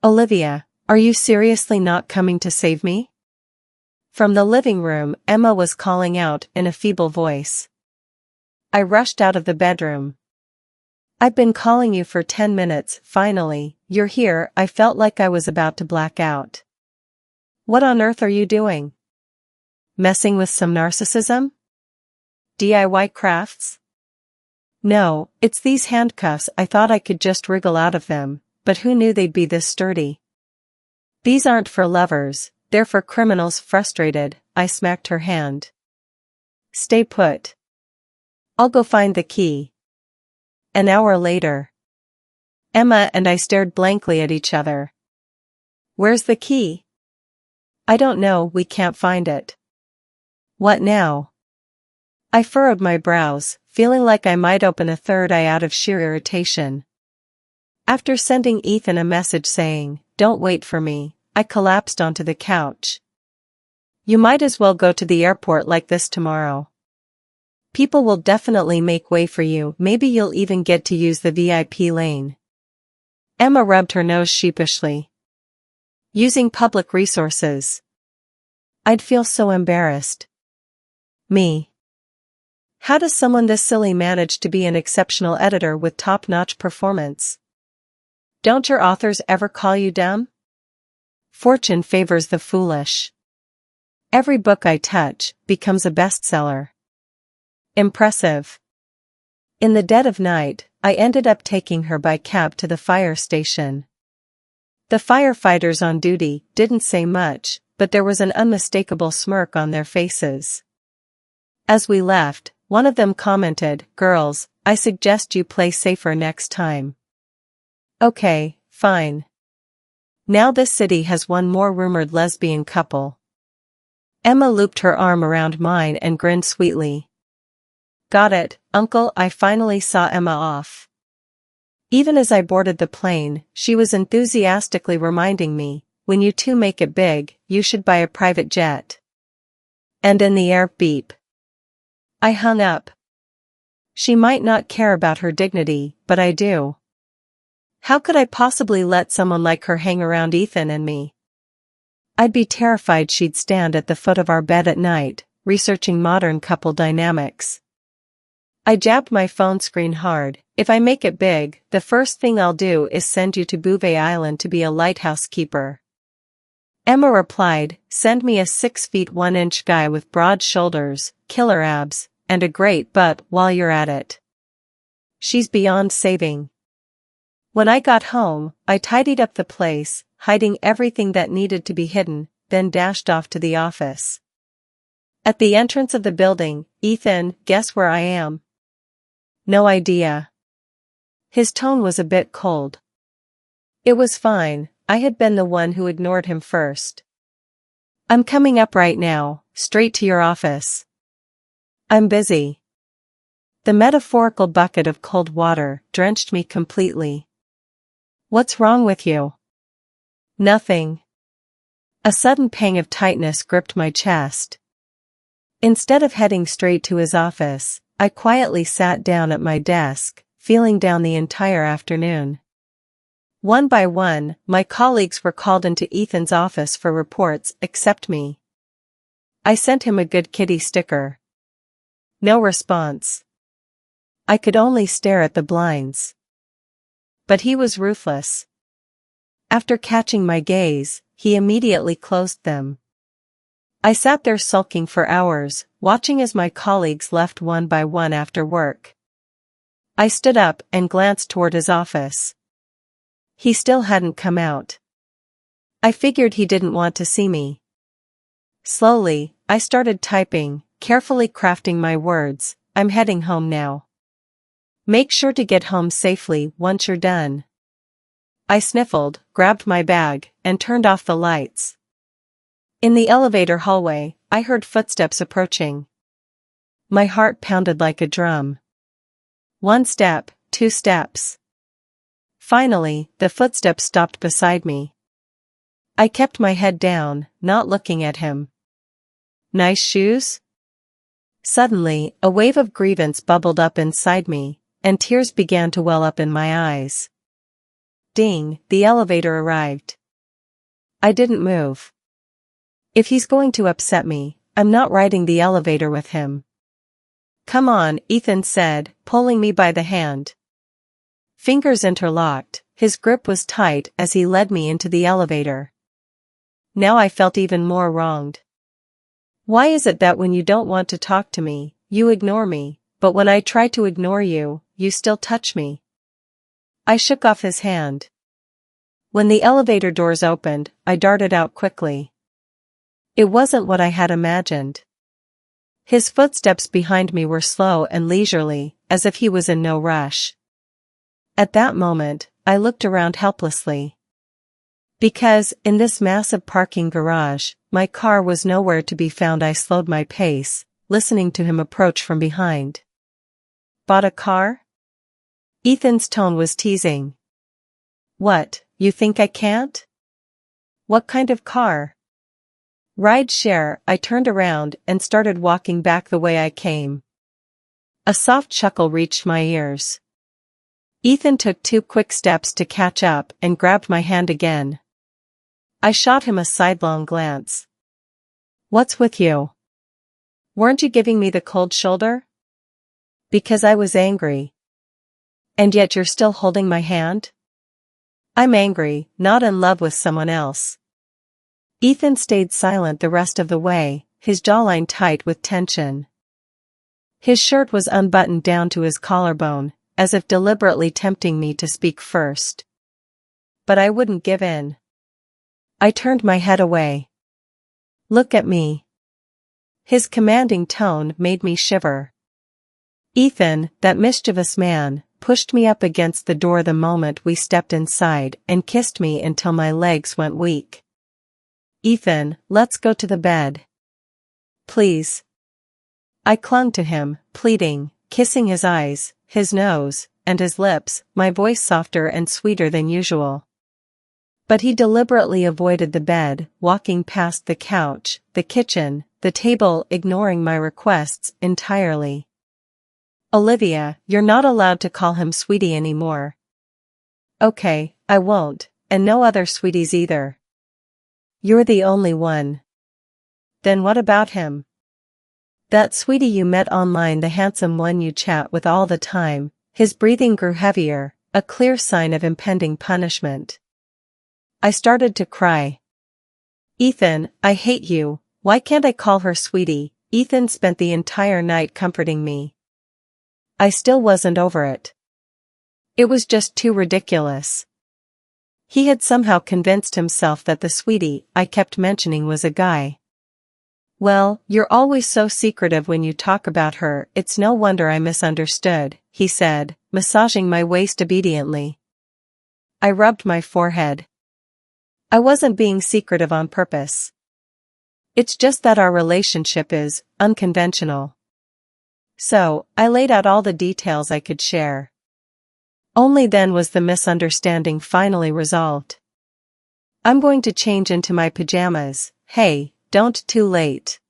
Olivia, are you seriously not coming to save me? From the living room, Emma was calling out in a feeble voice. I rushed out of the bedroom. I've been calling you for 10 minutes, finally, you're here. I felt like I was about to black out. What on earth are you doing? Messing with some narcissism? DIY crafts? No, it's these handcuffs. I thought I could just wriggle out of them, but who knew they'd be this sturdy? These aren't for lovers, they're for criminals. Frustrated, I smacked her hand. Stay put. I'll go find the key. An hour later. Emma and I stared blankly at each other. Where's the key? I don't know, we can't find it. What now? I furrowed my brows, feeling like I might open a third eye out of sheer irritation. After sending Ethan a message saying, "Don't wait for me," I collapsed onto the couch. You might as well go to the airport like this tomorrow. People will definitely make way for you, maybe you'll even get to use the VIP lane. Emma rubbed her nose sheepishly. Using public resources. I'd feel so embarrassed. Me. How does someone this silly manage to be an exceptional editor with top-notch performance? Don't your authors ever call you dumb? Fortune favors the foolish. Every book I touch becomes a bestseller. Impressive. In the dead of night, I ended up taking her by cab to the fire station. The firefighters on duty didn't say much, but there was an unmistakable smirk on their faces. As we left, one of them commented, "Girls, I suggest you play safer next time." Okay, fine. Now this city has one more rumored lesbian couple. Emma looped her arm around mine and grinned sweetly. Got it, Uncle. I finally saw Emma off. Even as I boarded the plane, she was enthusiastically reminding me, when you two make it big, you should buy a private jet. And in the air, beep. I hung up. She might not care about her dignity, but I do. How could I possibly let someone like her hang around Ethan and me? I'd be terrified she'd stand at the foot of our bed at night, researching modern couple dynamics. I jabbed my phone screen hard. If I make it big, the first thing I'll do is send you to Bouvet Island to be a lighthouse keeper. Emma replied, send me a 6 feet 1 inch guy with broad shoulders, killer abs, and a great butt while you're at it. She's beyond saving. When I got home, I tidied up the place, hiding everything that needed to be hidden, then dashed off to the office. At the entrance of the building, Ethan, guess where I am? No idea. His tone was a bit cold. It was fine, I had been the one who ignored him first. I'm coming up right now, straight to your office. I'm busy. The metaphorical bucket of cold water drenched me completely. What's wrong with you? Nothing. A sudden pang of tightness gripped my chest. Instead of heading straight to his office, I quietly sat down at my desk, feeling down the entire afternoon. One by one, my colleagues were called into Ethan's office for reports, except me. I sent him a good kitty sticker. No response. I could only stare at the blinds. But he was ruthless. After catching my gaze, he immediately closed them. I sat there sulking for hours, watching as my colleagues left one by one after work. I stood up and glanced toward his office. He still hadn't come out. I figured he didn't want to see me. Slowly, I started typing, carefully crafting my words. I'm heading home now. Make sure to get home safely once you're done. I sniffled, grabbed my bag, and turned off the lights. In the elevator hallway, I heard footsteps approaching. My heart pounded like a drum. 1 step, 2 steps. Finally, the footsteps stopped beside me. I kept my head down, not looking at him. Nice shoes? Suddenly, a wave of grievance bubbled up inside me, and tears began to well up in my eyes. Ding, the elevator arrived. I didn't move. If he's going to upset me, I'm not riding the elevator with him. Come on, Ethan said, pulling me by the hand. Fingers interlocked, his grip was tight as he led me into the elevator. Now I felt even more wronged. Why is it that when you don't want to talk to me, you ignore me, but when I try to ignore you, you still touch me? I shook off his hand. When the elevator doors opened, I darted out quickly. It wasn't what I had imagined. His footsteps behind me were slow and leisurely, as if he was in no rush. At that moment, I looked around helplessly. Because, in this massive parking garage, my car was nowhere to be found. I slowed my pace, listening to him approach from behind. Bought a car? Ethan's tone was teasing. What, you think I can't? What kind of car? Ride share. I turned around and started walking back the way I came. A soft chuckle reached my ears. Ethan took 2 quick steps to catch up and grabbed my hand again. I shot him a sidelong glance. What's with you? Weren't you giving me the cold shoulder? Because I was angry. And yet you're still holding my hand? I'm angry, not in love with someone else. Ethan stayed silent the rest of the way, his jawline tight with tension. His shirt was unbuttoned down to his collarbone, as if deliberately tempting me to speak first. But I wouldn't give in. I turned my head away. Look at me. His commanding tone made me shiver. Ethan, that mischievous man, pushed me up against the door the moment we stepped inside and kissed me until my legs went weak. Ethan, let's go to the bed. Please. I clung to him, pleading, kissing his eyes, his nose, and his lips, my voice softer and sweeter than usual. But he deliberately avoided the bed, walking past the couch, the kitchen, the table, ignoring my requests entirely. Olivia, you're not allowed to call him sweetie anymore. Okay, I won't, and no other sweeties either. You're the only one. Then what about him? That sweetie you met online, the handsome one you chat with all the time. His breathing grew heavier, a clear sign of impending punishment. I started to cry. Ethan, I hate you, why can't I call her sweetie? Ethan spent the entire night comforting me. I still wasn't over it. It was just too ridiculous. He had somehow convinced himself that the sweetie I kept mentioning was a guy. Well, you're always so secretive when you talk about her, it's no wonder I misunderstood, he said, massaging my waist obediently. I rubbed my forehead. I wasn't being secretive on purpose. It's just that our relationship is unconventional. So, I laid out all the details I could share. Only then was the misunderstanding finally resolved. I'm going to change into my pajamas. Hey, don't too late.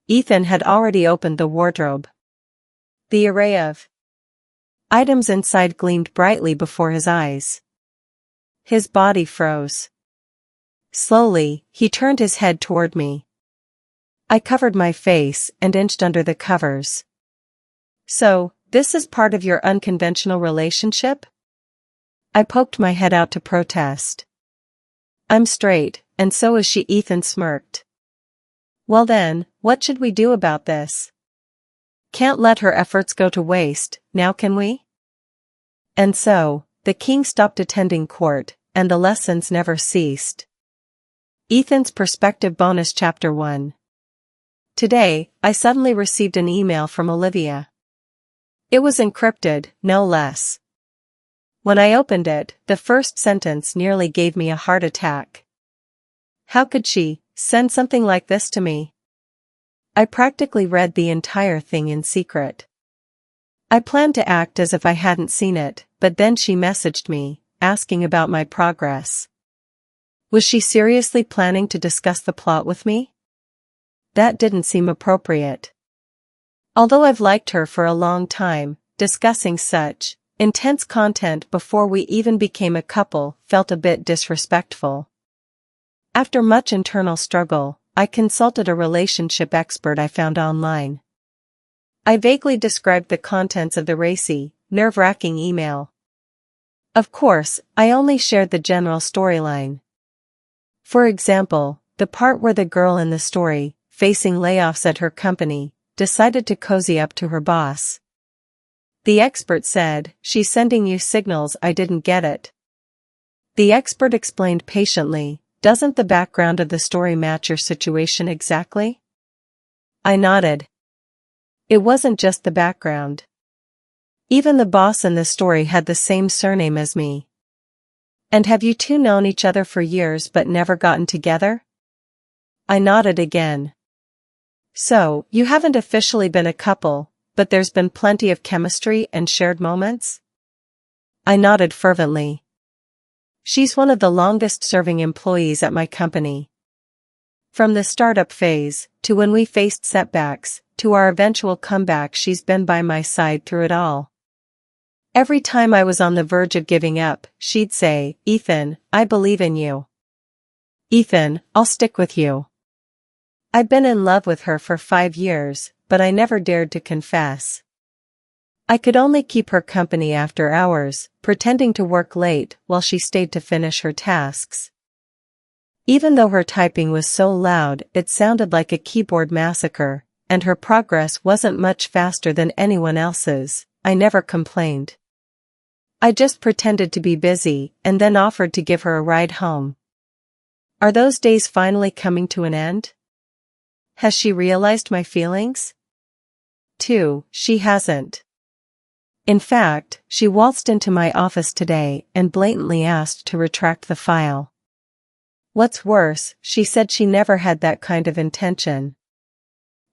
Ethan had already opened the wardrobe. The array of items inside gleamed brightly before his eyes. His body froze. Slowly, he turned his head toward me. I covered my face and inched under the covers. So, this is part of your unconventional relationship? I poked my head out to protest. I'm straight, and so is she. Ethan smirked. Well then, what should we do about this? Can't let her efforts go to waste, now can we? And so, the king stopped attending court, and the lessons never ceased. Ethan's Perspective Bonus Chapter 1. Today, I suddenly received an email from Olivia. It was encrypted, no less. When I opened it, the first sentence nearly gave me a heart attack. How could she send something like this to me? I practically read the entire thing in secret. I planned to act as if I hadn't seen it, but then she messaged me, asking about my progress. Was she seriously planning to discuss the plot with me? That didn't seem appropriate. Although I've liked her for a long time, discussing such intense content before we even became a couple felt a bit disrespectful. After much internal struggle, I consulted a relationship expert I found online. I vaguely described the contents of the racy, nerve-wracking email. Of course, I only shared the general storyline. For example, the part where the girl in the story, facing layoffs at her company, decided to cozy up to her boss. The expert said, "She's sending you signals I didn't get it." The expert explained patiently, "Doesn't the background of the story match your situation exactly?" I nodded. It wasn't just the background. Even the boss in the story had the same surname as me. And have you two known each other for years but never gotten together? I nodded again. So, you haven't officially been a couple, but there's been plenty of chemistry and shared moments? I nodded fervently. She's one of the longest-serving employees at my company. From the startup phase, to when we faced setbacks, to our eventual comeback, she's been by my side through it all. Every time I was on the verge of giving up, she'd say, "Ethan, I believe in you. Ethan, I'll stick with you." I've been in love with her for 5 years, but I never dared to confess. I could only keep her company after hours, pretending to work late while she stayed to finish her tasks. Even though her typing was so loud it sounded like a keyboard massacre, and her progress wasn't much faster than anyone else's, I never complained. I just pretended to be busy and then offered to give her a ride home. Are those days finally coming to an end? Has she realized my feelings? 2. She hasn't. In fact, she waltzed into my office today and blatantly asked to retract the file. What's worse, she said she never had that kind of intention.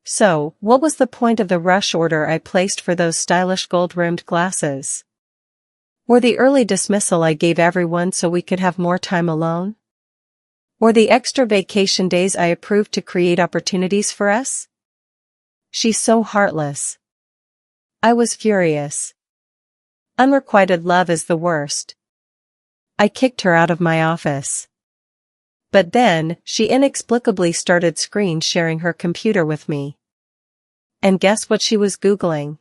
So, what was the point of the rush order I placed for those stylish gold-rimmed glasses? Or the early dismissal I gave everyone so we could have more time alone? Or the extra vacation days I approved to create opportunities for us? She's so heartless. I was furious. Unrequited love is the worst. I kicked her out of my office. But then, she inexplicably started screen sharing her computer with me. And guess what she was Googling?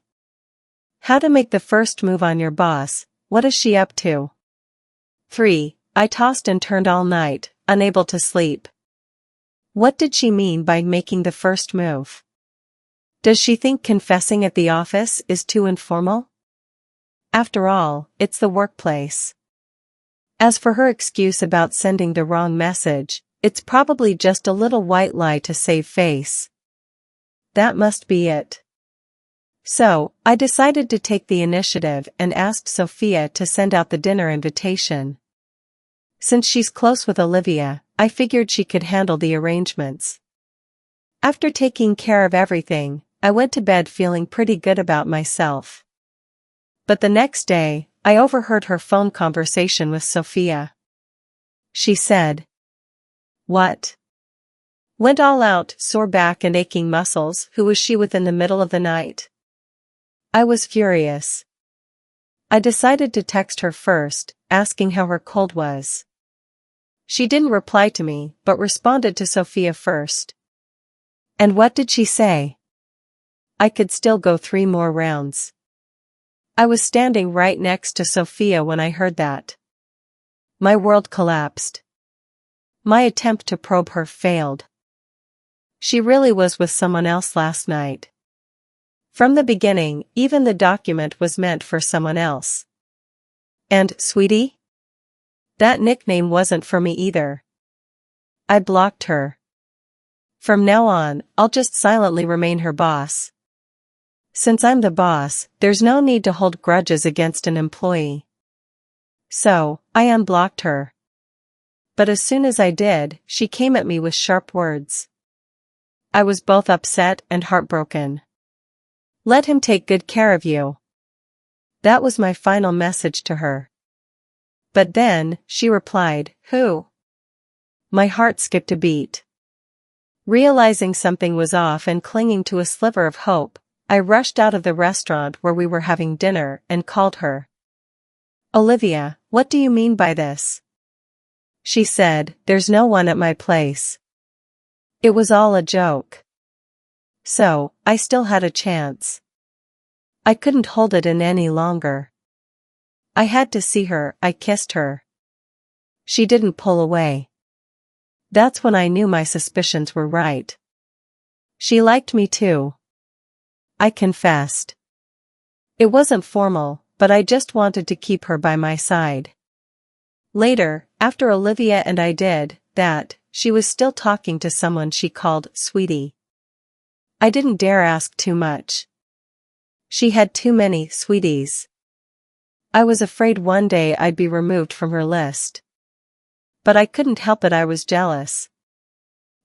How to make the first move on your boss. What is she up to? 3. I tossed and turned all night, unable to sleep. What did she mean by making the first move? Does she think confessing at the office is too informal? After all, it's the workplace. As for her excuse about sending the wrong message, it's probably just a little white lie to save face. That must be it. So, I decided to take the initiative and asked Sophia to send out the dinner invitation. Since she's close with Olivia, I figured she could handle the arrangements. After taking care of everything, I went to bed feeling pretty good about myself. But the next day, I overheard her phone conversation with Sophia. She said, "What?" Went all out, sore back and aching muscles. Who was she with in the middle of the night? I was furious. I decided to text her first, asking how her cold was. She didn't reply to me, but responded to Sophia first. And what did she say? I could still go 3 more rounds. I was standing right next to Sophia when I heard that. My world collapsed. My attempt to probe her failed. She really was with someone else last night. From the beginning, even the document was meant for someone else. And, sweetie? That nickname wasn't for me either. I blocked her. From now on, I'll just silently remain her boss. Since I'm the boss, there's no need to hold grudges against an employee. So, I unblocked her. But as soon as I did, she came at me with sharp words. I was both upset and heartbroken. Let him take good care of you. That was my final message to her. But then, she replied, "Who?" My heart skipped a beat. Realizing something was off and clinging to a sliver of hope, I rushed out of the restaurant where we were having dinner and called her. "Olivia, what do you mean by this?" She said, "There's no one at my place." It was all a joke. So, I still had a chance. I couldn't hold it in any longer. I had to see her. I kissed her. She didn't pull away. That's when I knew my suspicions were right. She liked me too. I confessed. It wasn't formal, but I just wanted to keep her by my side. Later, after Olivia and I did that, she was still talking to someone she called sweetie. I didn't dare ask too much. She had too many sweeties. I was afraid one day I'd be removed from her list. But I couldn't help it, I was jealous.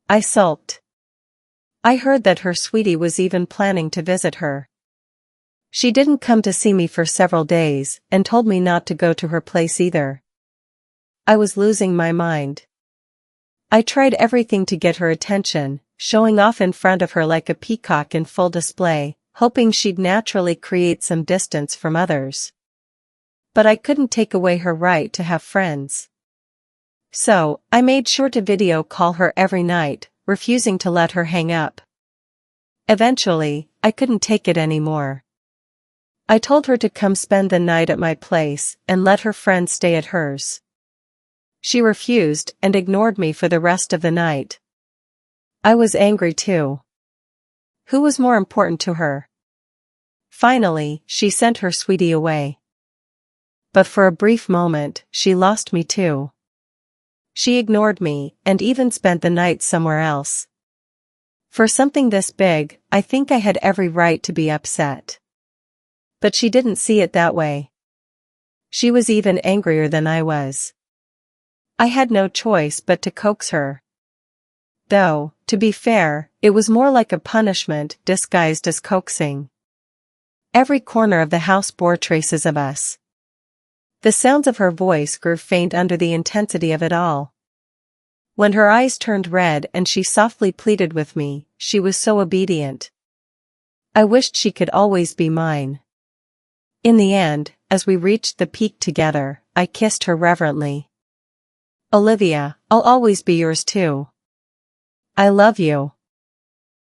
I sulked. I heard that her sweetie was even planning to visit her. She didn't come to see me for several days and told me not to go to her place either. I was losing my mind. I tried everything to get her attention, showing off in front of her like a peacock in full display, hoping she'd naturally create some distance from others. But I couldn't take away her right to have friends. So, I made sure to video call her every night, refusing to let her hang up. Eventually, I couldn't take it anymore. I told her to come spend the night at my place and let her friends stay at hers. She refused and ignored me for the rest of the night. I was angry too. Who was more important to her? Finally, she sent her sweetie away. But for a brief moment, she lost me too. She ignored me and even spent the night somewhere else. For something this big, I think I had every right to be upset. But she didn't see it that way. She was even angrier than I was. I had no choice but to coax her. Though, to be fair, it was more like a punishment disguised as coaxing. Every corner of the house bore traces of us. The sounds of her voice grew faint under the intensity of it all. When her eyes turned red and she softly pleaded with me, she was so obedient. I wished she could always be mine. In the end, as we reached the peak together, I kissed her reverently. "Olivia, I'll always be yours too. I love you."